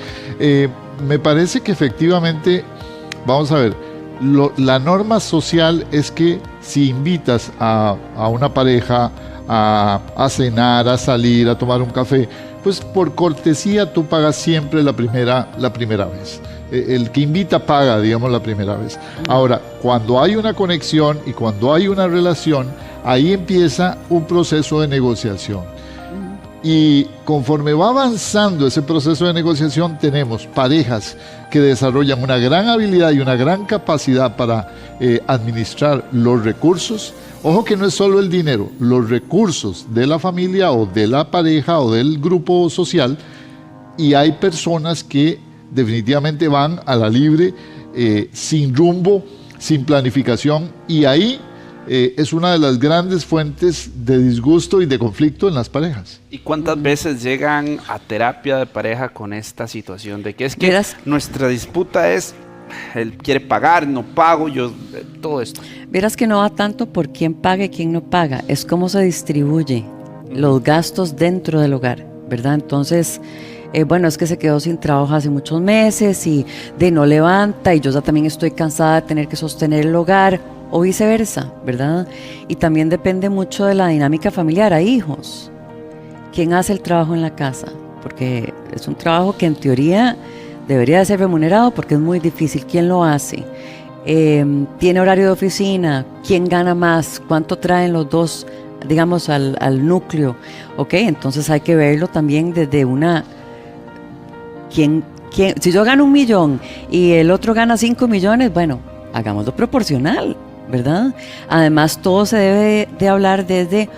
Me parece que efectivamente, vamos a ver, la norma social es que si invitas a una pareja a cenar, a salir, a tomar un café, pues por cortesía tú pagas siempre la primera vez. El que invita paga, digamos, la primera vez. Ahora, cuando hay una conexión y cuando hay una relación, ahí empieza un proceso de negociación. Y conforme va avanzando ese proceso de negociación, tenemos parejas que desarrollan una gran habilidad y una gran capacidad para administrar los recursos. Ojo que no es solo el dinero, los recursos de la familia o de la pareja o del grupo social. Y hay personas que definitivamente van a la libre, sin rumbo, sin planificación, y ahí es una de las grandes fuentes de disgusto y de conflicto en las parejas. ¿Y cuántas veces llegan a terapia de pareja con esta situación de que es que nuestra disputa es, él quiere pagar, no pago, yo, todo esto? Verás que no va tanto por quién paga y quién no paga, es cómo se distribuye los gastos dentro del hogar, ¿verdad? Entonces, bueno, es que se quedó sin trabajo hace muchos meses y no levanta, y yo ya también estoy cansada de tener que sostener el hogar, o viceversa, ¿verdad? Y también depende mucho de la dinámica familiar. Hay hijos. ¿Quién hace el trabajo en la casa? Porque es un trabajo que en teoría debería de ser remunerado porque es muy difícil. ¿Quién lo hace? ¿Tiene horario de oficina? ¿Quién gana más? ¿Cuánto traen los dos, digamos, al núcleo? ¿Ok? Entonces hay que verlo también desde una... Si yo gano 1 millón y el otro gana 5 millones, bueno, hagámoslo proporcional, ¿verdad? Además, todo se debe de hablar desde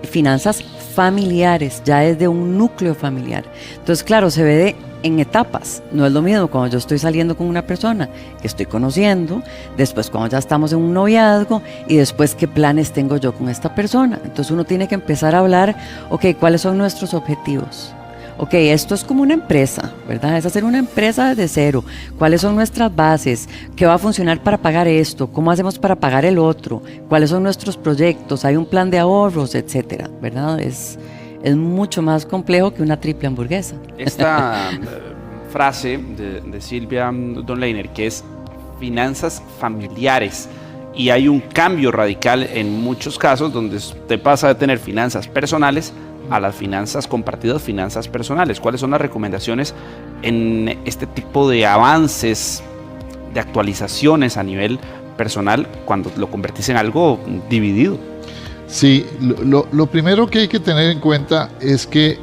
finanzas familiares, ya desde un núcleo familiar. Entonces, claro, se ve en etapas. No es lo mismo cuando yo estoy saliendo con una persona que estoy conociendo, después cuando ya estamos en un noviazgo y después qué planes tengo yo con esta persona. Entonces uno tiene que empezar a hablar, ok, ¿cuáles son nuestros objetivos? Ok, esto es como una empresa, ¿verdad? Es hacer una empresa desde cero. ¿Cuáles son nuestras bases? ¿Qué va a funcionar para pagar esto? ¿Cómo hacemos para pagar el otro? ¿Cuáles son nuestros proyectos? ¿Hay un plan de ahorros, etcétera? ¿Verdad? Es mucho más complejo que una triple hamburguesa. Esta frase de Silvia Donleiner, que es finanzas familiares, y hay un cambio radical en muchos casos donde te pasa de tener finanzas personales a las finanzas compartidas, finanzas personales. ¿Cuáles son las recomendaciones en este tipo de avances, de actualizaciones a nivel personal cuando lo convertís en algo dividido? Sí, lo primero que hay que tener en cuenta es que,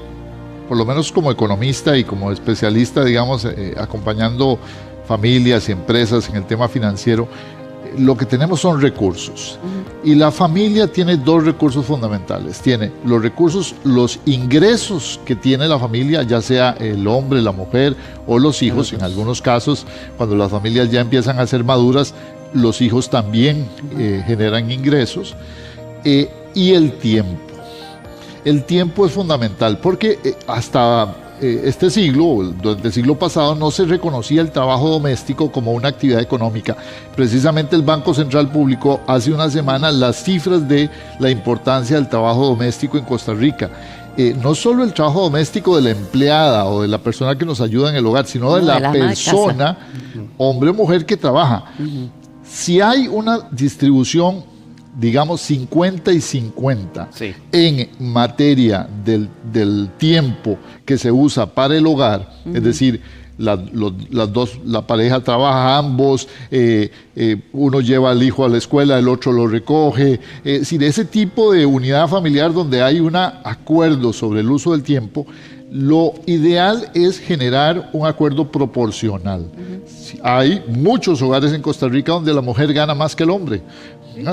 por lo menos como economista y como especialista, digamos, acompañando familias y empresas en el tema financiero, lo que tenemos son recursos. Y la familia tiene 2 recursos fundamentales. Tiene los recursos, los ingresos que tiene la familia, ya sea el hombre, la mujer o los hijos. En algunos casos, cuando las familias ya empiezan a ser maduras, los hijos también generan ingresos. Y el tiempo. El tiempo es fundamental porque hasta este siglo, durante el siglo pasado, no se reconocía el trabajo doméstico como una actividad económica. Precisamente el Banco Central publicó hace una semana las cifras de la importancia del trabajo doméstico en Costa Rica. No solo el trabajo doméstico de la empleada o de la persona que nos ayuda en el hogar, sino de la persona, hombre o mujer, que trabaja. Si hay una distribución, digamos, 50 y 50 en materia del tiempo que se usa para el hogar, es decir, la pareja trabaja ambos, uno lleva al hijo a la escuela, el otro lo recoge, es decir, ese tipo de unidad familiar donde hay un acuerdo sobre el uso del tiempo, lo ideal es generar un acuerdo proporcional. Hay muchos hogares en Costa Rica donde la mujer gana más que el hombre,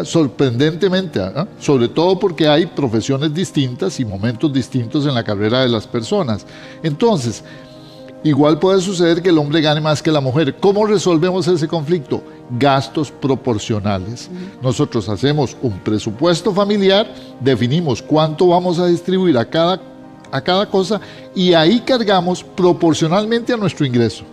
sorprendentemente, sobre todo porque hay profesiones distintas y momentos distintos en la carrera de las personas. Entonces, igual puede suceder que el hombre gane más que la mujer. ¿Cómo resolvemos ese conflicto? Gastos proporcionales. Nosotros hacemos un presupuesto familiar, definimos cuánto vamos a distribuir a cada cosa y ahí cargamos proporcionalmente a nuestro ingreso.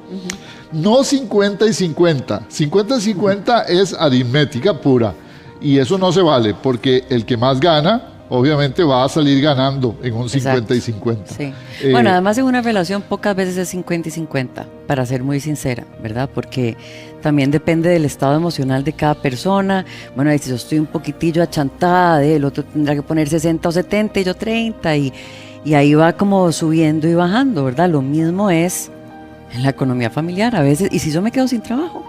No 50 y 50. 50 y 50 es aritmética pura. Y eso no se vale, porque el que más gana, obviamente va a salir ganando en un 50 y 50. Sí. Bueno, además en una relación pocas veces es 50 y 50, para ser muy sincera, ¿verdad? Porque también depende del estado emocional de cada persona. Bueno, si yo estoy un poquitillo achantada, el otro tendrá que poner 60 o 70 y yo 30, y ahí va como subiendo y bajando, ¿verdad? Lo mismo es en la economía familiar a veces. ¿Y si yo me quedo sin trabajo?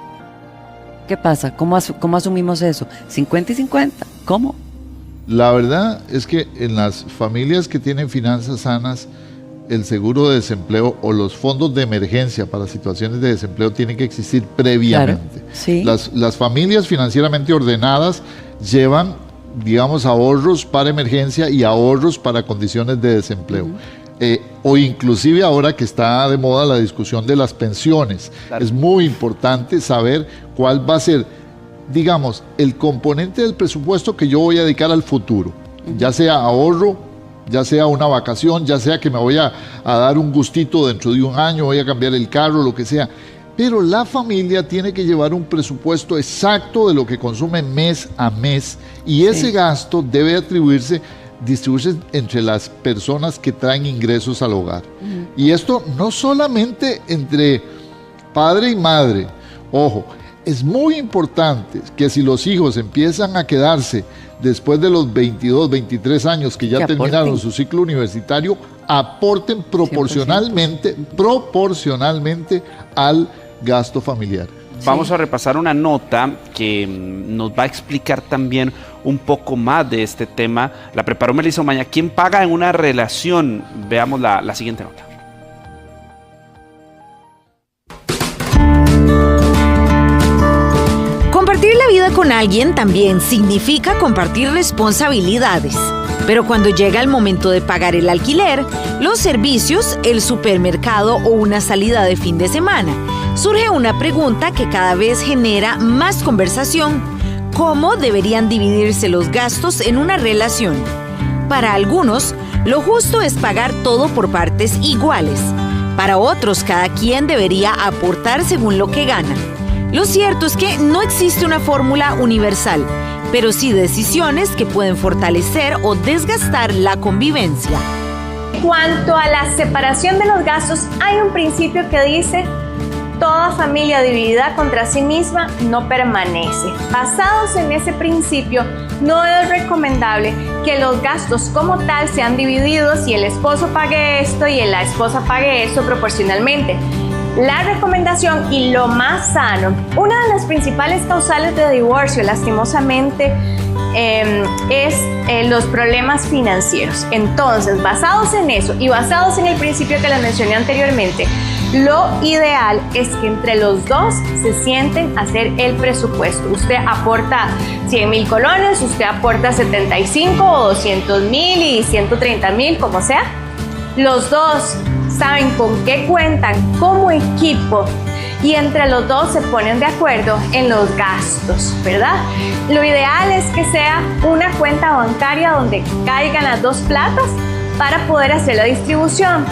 ¿Qué pasa? ¿Cómo asumimos eso? 50 y 50. ¿Cómo? La verdad es que en las familias que tienen finanzas sanas, el seguro de desempleo o los fondos de emergencia para situaciones de desempleo tienen que existir previamente. Claro, sí. Las familias financieramente ordenadas llevan, digamos, ahorros para emergencia y ahorros para condiciones de desempleo. O inclusive ahora que está de moda la discusión de las pensiones, es muy importante saber cuál va a ser, digamos, el componente del presupuesto que yo voy a dedicar al futuro, ya sea ahorro, ya sea una vacación, ya sea que me voy a dar un gustito dentro de un año, voy a cambiar el carro, lo que sea. Pero la familia tiene que llevar un presupuesto exacto de lo que consume mes a mes y ese gasto debe distribuirse entre las personas que traen ingresos al hogar. Y esto no solamente entre padre y madre, ojo, es muy importante que si los hijos empiezan a quedarse después de los 22, 23 años que ya terminaron su ciclo universitario, aporten proporcionalmente al gasto familiar. Vamos a repasar una nota que nos va a explicar también un poco más de este tema. La preparó Melissa Omaña. ¿Quién paga en una relación? Veamos la siguiente nota. Compartir la vida con alguien también significa compartir responsabilidades. Pero cuando llega el momento de pagar el alquiler, los servicios, el supermercado o una salida de fin de semana, surge una pregunta que cada vez genera más conversación. ¿Cómo deberían dividirse los gastos en una relación? Para algunos, lo justo es pagar todo por partes iguales. Para otros, cada quien debería aportar según lo que gana. Lo cierto es que no existe una fórmula universal, pero sí decisiones que pueden fortalecer o desgastar la convivencia. En cuanto a la separación de los gastos, hay un principio que dice: toda familia dividida contra sí misma no permanece. Basados en ese principio, no es recomendable que los gastos como tal sean divididos y el esposo pague esto y la esposa pague eso proporcionalmente. La recomendación y lo más sano, una de las principales causales de divorcio, lastimosamente, es los problemas financieros. Entonces, basados en eso y basados en el principio que les mencioné anteriormente, lo ideal es que entre los dos se sienten a hacer el presupuesto. Usted aporta 100,000 colones, usted aporta 75 o 200,000 y 130,000, como sea. Los dos saben con qué cuentan como equipo y entre los dos se ponen de acuerdo en los gastos, ¿verdad? Lo ideal es que sea una cuenta bancaria donde caigan las dos platas para poder hacer la distribución.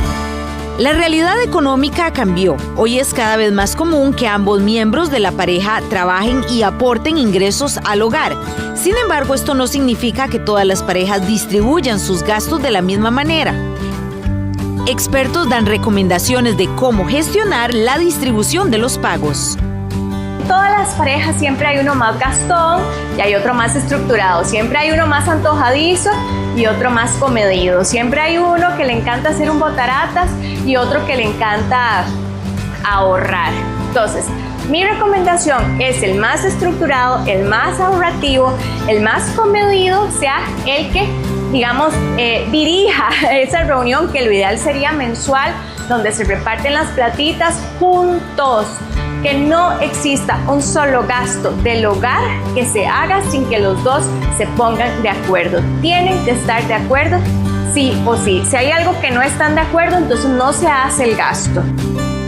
La realidad económica cambió. Hoy es cada vez más común que ambos miembros de la pareja trabajen y aporten ingresos al hogar. Sin embargo, esto no significa que todas las parejas distribuyan sus gastos de la misma manera. Expertos dan recomendaciones de cómo gestionar la distribución de los pagos. En todas las parejas siempre hay uno más gastón y hay otro más estructurado. Siempre hay uno más antojadizo y otro más comedido. Siempre hay uno que le encanta hacer un botaratas y otro que le encanta ahorrar. Entonces, mi recomendación es el más estructurado, el más ahorrativo, el más comedido, sea el que, digamos, dirija esa reunión, que lo ideal sería mensual, donde se reparten las platitas juntos. Que no exista un solo gasto del hogar que se haga sin que los dos se pongan de acuerdo. Tienen que estar de acuerdo sí o sí. Si hay algo que no están de acuerdo, entonces no se hace el gasto.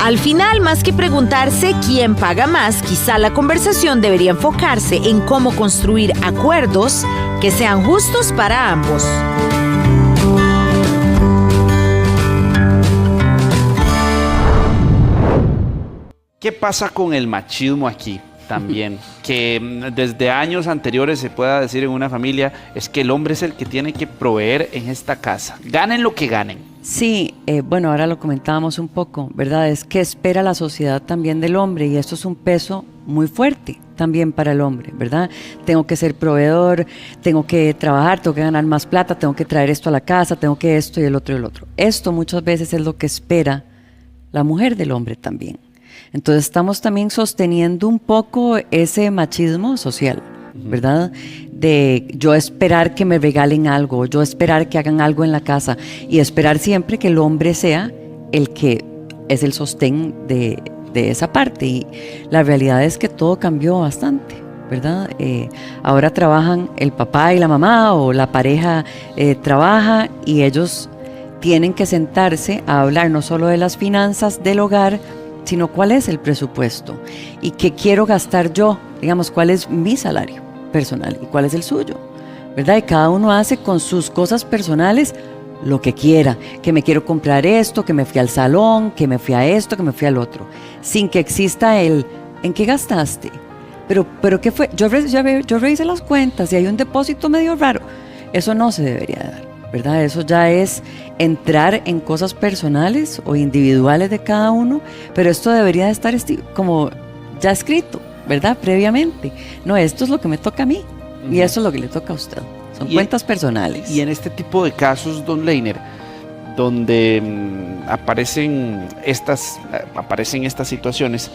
Al final, más que preguntarse quién paga más, quizá la conversación debería enfocarse en cómo construir acuerdos que sean justos para ambos. ¿Qué pasa con el machismo aquí también? Que desde años anteriores se pueda decir en una familia, es que el hombre es el que tiene que proveer en esta casa. Ganen lo que ganen. Sí, bueno, ahora lo comentábamos un poco, ¿verdad? Es que espera la sociedad también del hombre y esto es un peso muy fuerte también para el hombre, ¿verdad? Tengo que ser proveedor, tengo que trabajar, tengo que ganar más plata, tengo que traer esto a la casa, tengo que esto y el otro y el otro. Esto muchas veces es lo que espera la mujer del hombre también. Entonces estamos también sosteniendo un poco ese machismo social, ¿verdad? de yo esperar que me regalen algo, yo esperar que hagan algo en la casa y esperar siempre que el hombre sea el que es el sostén de esa parte. Y la realidad es que todo cambió bastante, ¿verdad? Ahora trabajan el papá y la mamá, o la pareja trabaja, y ellos tienen que sentarse a hablar no solo de las finanzas del hogar, sino cuál es el presupuesto y qué quiero gastar yo, digamos, cuál es mi salario personal y cuál es el suyo, ¿verdad? Y cada uno hace con sus cosas personales lo que quiera, que me quiero comprar esto, que me fui al salón, que me fui a esto, que me fui al otro, sin que exista el ¿en qué gastaste? Pero ¿qué fue? Yo revisé las cuentas y hay un depósito medio raro. Eso no se debería dar, ¿verdad? Eso ya es entrar en cosas personales o individuales de cada uno, pero esto debería de estar como ya escrito, ¿verdad? Previamente. No, esto es lo que me toca a mí y eso es lo que le toca a usted. Son cuentas personales. Y en este tipo de casos, don Leiner, donde aparecen estas situaciones,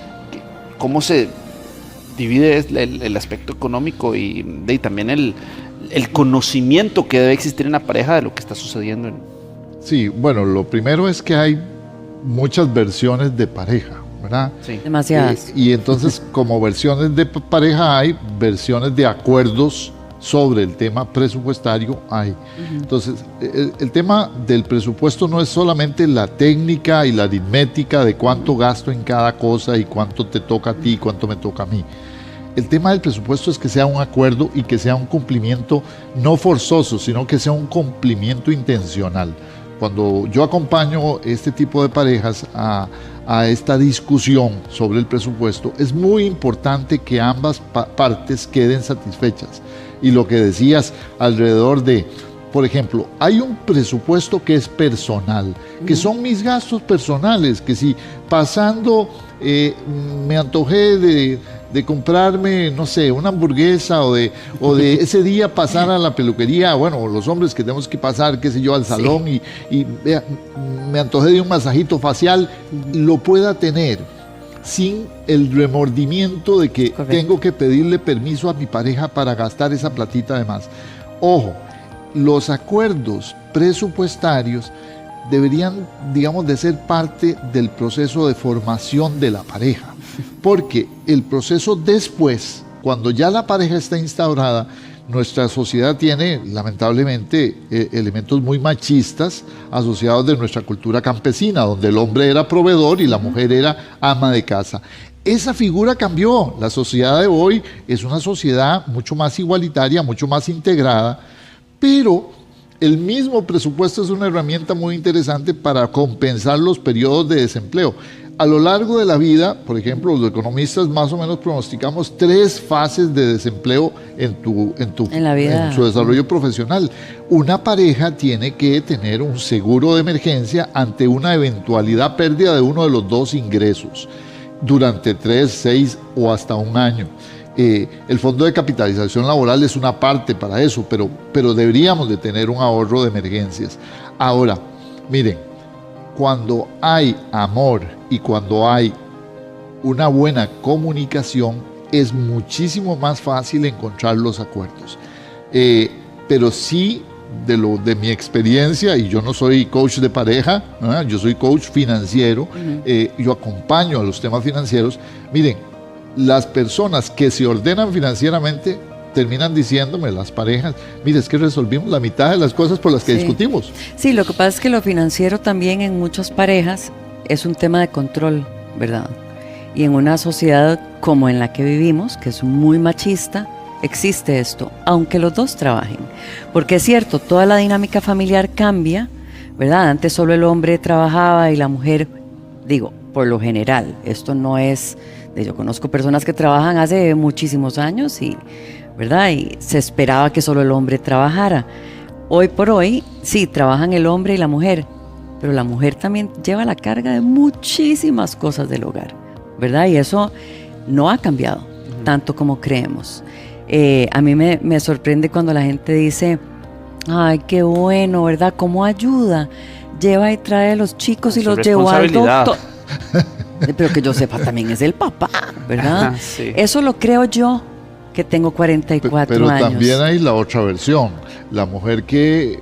¿cómo se divide el aspecto económico y también el conocimiento que debe existir en la pareja de lo que está sucediendo? Sí, bueno, lo primero es que hay muchas versiones de pareja, ¿verdad? Sí. Demasiadas. Y entonces, como versiones de pareja hay, versiones de acuerdos sobre el tema presupuestario hay. Uh-huh. Entonces, el tema del presupuesto no es solamente la técnica y la aritmética de cuánto gasto en cada cosa y cuánto te toca a ti y cuánto me toca a mí. El tema del presupuesto es que sea un acuerdo y que sea un cumplimiento no forzoso, sino que sea un cumplimiento intencional. Cuando yo acompaño este tipo de parejas a esta discusión sobre el presupuesto, es muy importante que ambas partes queden satisfechas. Y lo que decías alrededor de, por ejemplo, hay un presupuesto que es personal, que son mis gastos personales, que si pasando me antojé de comprarme, no sé, una hamburguesa o de ese día pasar a la peluquería, bueno, los hombres que tenemos que pasar, qué sé yo, al salón y me antojé de un masajito facial, lo pueda tener sin el remordimiento de que tengo que pedirle permiso a mi pareja para gastar esa platita de más. Ojo, los acuerdos presupuestarios deberían, digamos, de ser parte del proceso de formación de la pareja, porque el proceso después, cuando ya la pareja está instaurada, nuestra sociedad tiene, lamentablemente, elementos muy machistas asociados de nuestra cultura campesina, donde el hombre era proveedor y la mujer era ama de casa. Esa figura cambió. La sociedad de hoy es una sociedad mucho más igualitaria, mucho más integrada, pero el mismo presupuesto es una herramienta muy interesante para compensar los periodos de desempleo. A lo largo de la vida, por ejemplo, los economistas más o menos pronosticamos 3 fases de desempleo en su desarrollo profesional. Una pareja tiene que tener un seguro de emergencia ante una eventualidad pérdida de uno de los 2 ingresos durante 3, 6 o hasta un año. El fondo de capitalización laboral es una parte para eso, pero deberíamos de tener un ahorro de emergencias. Ahora, miren, cuando hay amor y cuando hay una buena comunicación, es muchísimo más fácil encontrar los acuerdos. Pero sí, de mi experiencia, y yo no soy coach de pareja, ¿no? Yo soy coach financiero, yo acompaño a los temas financieros. Miren, las personas que se ordenan financieramente terminan diciéndome, las parejas, mire, es que resolvimos la mitad de las cosas por las que discutimos. Sí, lo que pasa es que lo financiero también en muchas parejas es un tema de control, ¿verdad? Y en una sociedad como en la que vivimos, que es muy machista, existe esto, aunque los dos trabajen. Porque es cierto, toda la dinámica familiar cambia, ¿verdad? Antes solo el hombre trabajaba y la mujer, digo, por lo general, esto no es, yo conozco personas que trabajan hace muchísimos años y, ¿verdad? Y se esperaba que solo el hombre trabajara. Hoy por hoy, sí, trabajan el hombre y la mujer, pero la mujer también lleva la carga de muchísimas cosas del hogar, ¿verdad? Y eso no ha cambiado tanto como creemos. A mí me sorprende cuando la gente dice, ay, qué bueno, ¿verdad? ¿Cómo ayuda? Lleva y trae a los chicos y los lleva al doctor. Pero que yo sepa, también es el papá, ¿verdad? Sí. Eso lo creo yo, que tengo 44 Pero años. también hay la otra versión, la mujer que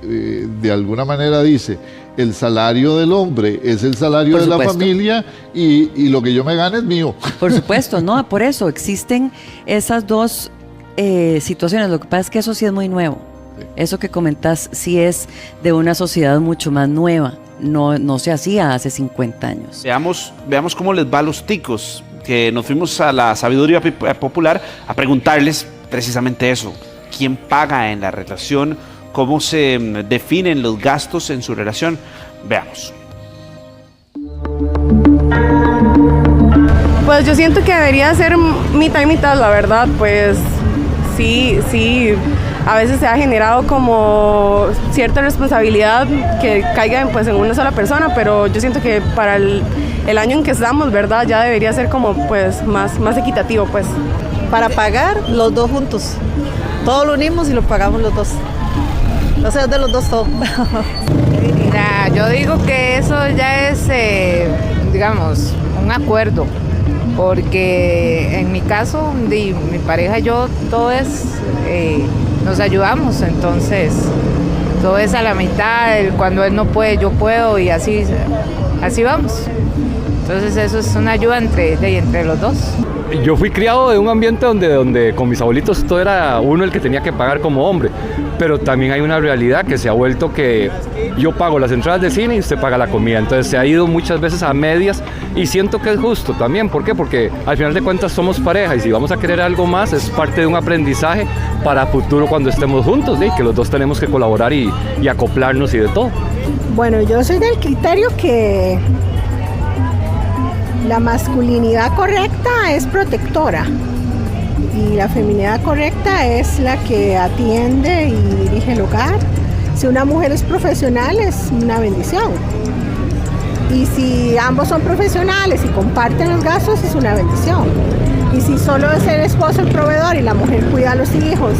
de alguna manera dice, el salario del hombre es el salario de la familia y lo que yo me gane es mío. Por supuesto, no, por eso existen esas dos situaciones. Lo que pasa es que eso sí es muy nuevo. Eso que comentas sí es de una sociedad mucho más nueva. No se hacía hace 50 años. Veamos cómo les va a los ticos, que nos fuimos a la sabiduría popular a preguntarles precisamente eso. ¿Quién paga en la relación? ¿Cómo se definen los gastos en su relación? Veamos. Pues yo siento que debería ser mitad y mitad, la verdad. Pues sí, a veces se ha generado como cierta responsabilidad que caiga pues en una sola persona, pero yo siento que para el año en que estamos, ¿verdad? Ya debería ser como pues más equitativo, pues. Para pagar los dos juntos. Todo lo unimos y lo pagamos los dos. O sea, de los dos todo. Mira, yo digo que eso ya es, digamos, un acuerdo, porque en mi caso, mi pareja y yo, todo es, nos ayudamos, entonces, todo es a la mitad, cuando él no puede, yo puedo, y así vamos. Entonces eso es una ayuda entre los dos. Yo fui criado de un ambiente donde con mis abuelitos todo era uno el que tenía que pagar como hombre, pero también hay una realidad que se ha vuelto que yo pago las entradas de cine y usted paga la comida, entonces se ha ido muchas veces a medias y siento que es justo también. ¿Por qué? Porque al final de cuentas somos pareja y si vamos a querer algo más es parte de un aprendizaje para futuro cuando estemos juntos, ¿sí? Que los dos tenemos que colaborar y acoplarnos y de todo. Bueno, yo soy del criterio que la masculinidad correcta es protectora y la feminidad correcta es la que atiende y dirige el hogar. Si una mujer es profesional es una bendición. Y si ambos son profesionales y comparten los gastos es una bendición. Y si solo es el esposo el proveedor y la mujer cuida a los hijos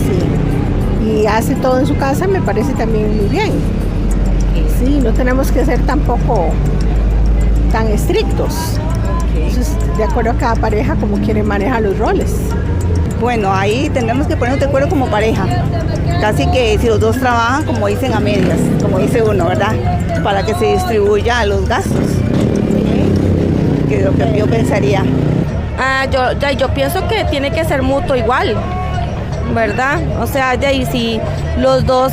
y hace todo en su casa, me parece también muy bien. Sí, no tenemos que ser tampoco tan estrictos. Eso es de acuerdo a cada pareja como quiere manejar los roles. Bueno, ahí tenemos que ponernos de acuerdo como pareja. Casi que si los dos trabajan, como dicen, a medias, como dice uno, ¿verdad? Para que se distribuya los gastos. Que es lo que yo pensaría. Yo pienso que tiene que ser mutuo igual, ¿verdad? O sea, de ahí si los dos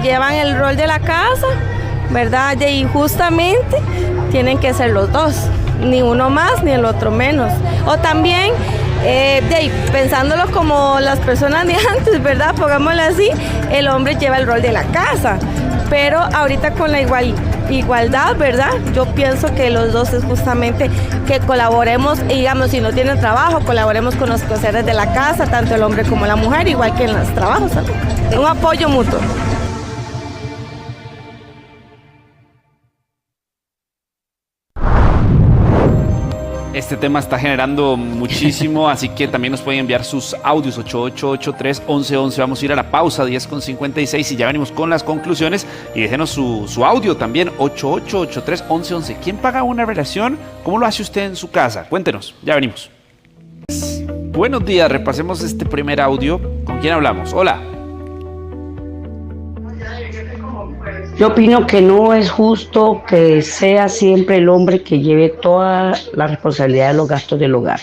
llevan el rol de la casa, ¿verdad? De ahí justamente tienen que ser los dos, ni uno más ni el otro menos. O también, de ahí, pensándolo como las personas de antes, ¿verdad? Pongámoslo así, el hombre lleva el rol de la casa, pero ahorita con la igualdad, ¿verdad? Yo pienso que los dos es justamente que colaboremos, y digamos, si no tienen trabajo, colaboremos con los quehaceres de la casa, tanto el hombre como la mujer, igual que en los trabajos, ¿sabes? Un apoyo mutuo. Este tema está generando muchísimo, así que también nos pueden enviar sus audios 8883-1111. Vamos a ir a la pausa 10:56 y ya venimos con las conclusiones. Y déjenos su audio también 8883-1111. ¿Quién paga una relación? ¿Cómo lo hace usted en su casa? Cuéntenos, ya venimos. Buenos días, repasemos este primer audio. ¿Con quién hablamos? Hola. Yo opino que no es justo que sea siempre el hombre que lleve toda la responsabilidad de los gastos del hogar.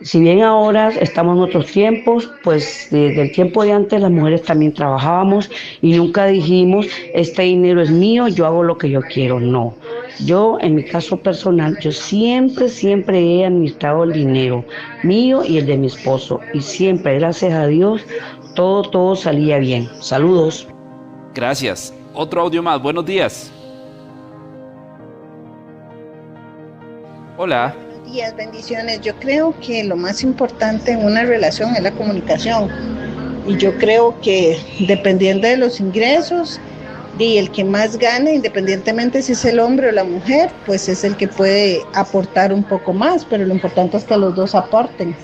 Si bien ahora estamos en otros tiempos, pues desde el tiempo de antes las mujeres también trabajábamos y nunca dijimos, este dinero es mío, yo hago lo que yo quiero. No, yo en mi caso personal, yo siempre he administrado el dinero mío y el de mi esposo. Y siempre, gracias a Dios, todo salía bien. Saludos. Gracias. Otro audio más. Buenos días. Hola. Buenos días, bendiciones. Yo creo que lo más importante en una relación es la comunicación. Y yo creo que dependiendo de los ingresos, y el que más gane, independientemente si es el hombre o la mujer, pues es el que puede aportar un poco más, pero lo importante es que los dos aporten.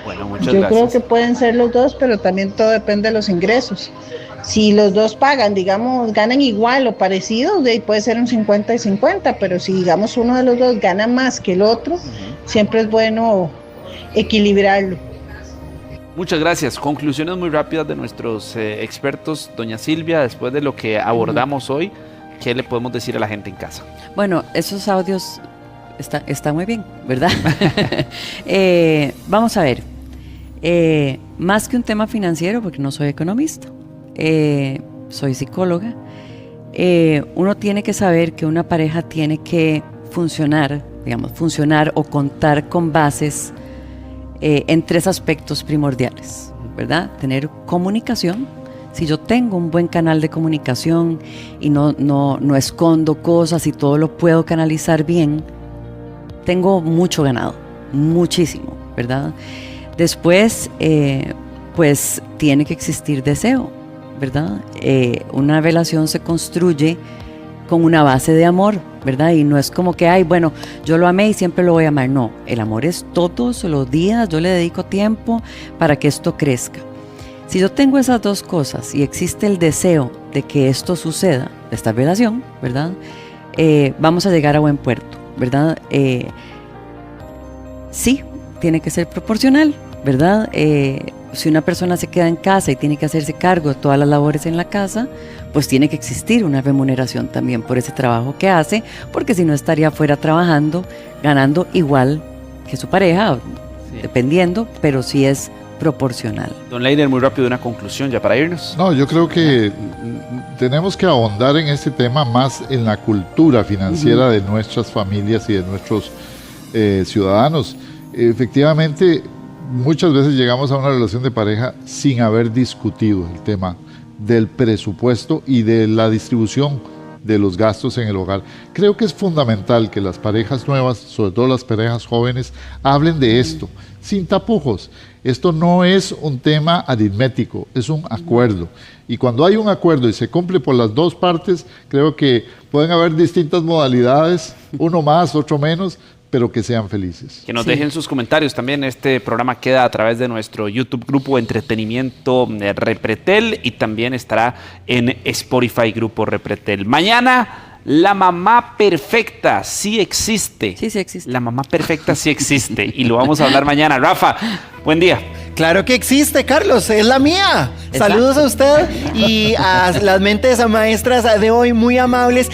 Bueno, muchas Yo gracias. creo que pueden ser los dos, pero también todo depende de los ingresos. Si los dos pagan, digamos, ganan igual o parecido, de ahí puede ser un 50 y 50, pero si digamos uno de los dos gana más que el otro, siempre es bueno equilibrarlo. Muchas gracias. Conclusiones muy rápidas de nuestros expertos. Doña Silvia, después de lo que abordamos hoy, ¿qué le podemos decir a la gente en casa? Bueno, esos audios están muy bien, ¿verdad? Vamos a ver. Más que un tema financiero, porque no soy economista, soy psicóloga, uno tiene que saber que una pareja tiene que funcionar o contar con bases en 3 aspectos primordiales, ¿verdad? Tener comunicación. Si yo tengo un buen canal de comunicación y no escondo cosas y todo lo puedo canalizar bien, tengo mucho ganado, muchísimo, ¿verdad? Después, pues tiene que existir deseo, ¿verdad? Una relación se construye con una base de amor, ¿verdad? Y no es como que, ay, bueno, yo lo amé y siempre lo voy a amar. No, el amor es todos los días, yo le dedico tiempo para que esto crezca. Si yo tengo esas 2 cosas y existe el deseo de que esto suceda, esta relación, ¿verdad? Vamos a llegar a buen puerto, ¿verdad? Sí, tiene que ser proporcional, ¿verdad? Si una persona se queda en casa y tiene que hacerse cargo de todas las labores en la casa, pues tiene que existir una remuneración también por ese trabajo que hace, porque si no estaría afuera trabajando, ganando igual que su pareja, dependiendo, pero sí es proporcional. Don Leiner, muy rápido una conclusión ya para irnos. No, yo creo que tenemos que ahondar en este tema más en la cultura financiera de nuestras familias y de nuestros ciudadanos. Efectivamente, muchas veces llegamos a una relación de pareja sin haber discutido el tema del presupuesto y de la distribución de los gastos en el hogar. Creo que es fundamental que las parejas nuevas, sobre todo las parejas jóvenes, hablen de esto, sin tapujos. Esto no es un tema aritmético, es un acuerdo. Y cuando hay un acuerdo y se cumple por las 2 partes, creo que pueden haber distintas modalidades, uno más, otro menos, pero que sean felices. Que nos dejen sus comentarios también. Este programa queda a través de nuestro YouTube Grupo Entretenimiento Repretel y también estará en Spotify Grupo Repretel. Mañana, la mamá perfecta sí existe. Sí existe. La mamá perfecta sí existe y lo vamos a hablar mañana. Rafa, buen día. Claro que existe, Carlos, es la mía. Saludos a usted y a las mentes maestras de hoy muy amables.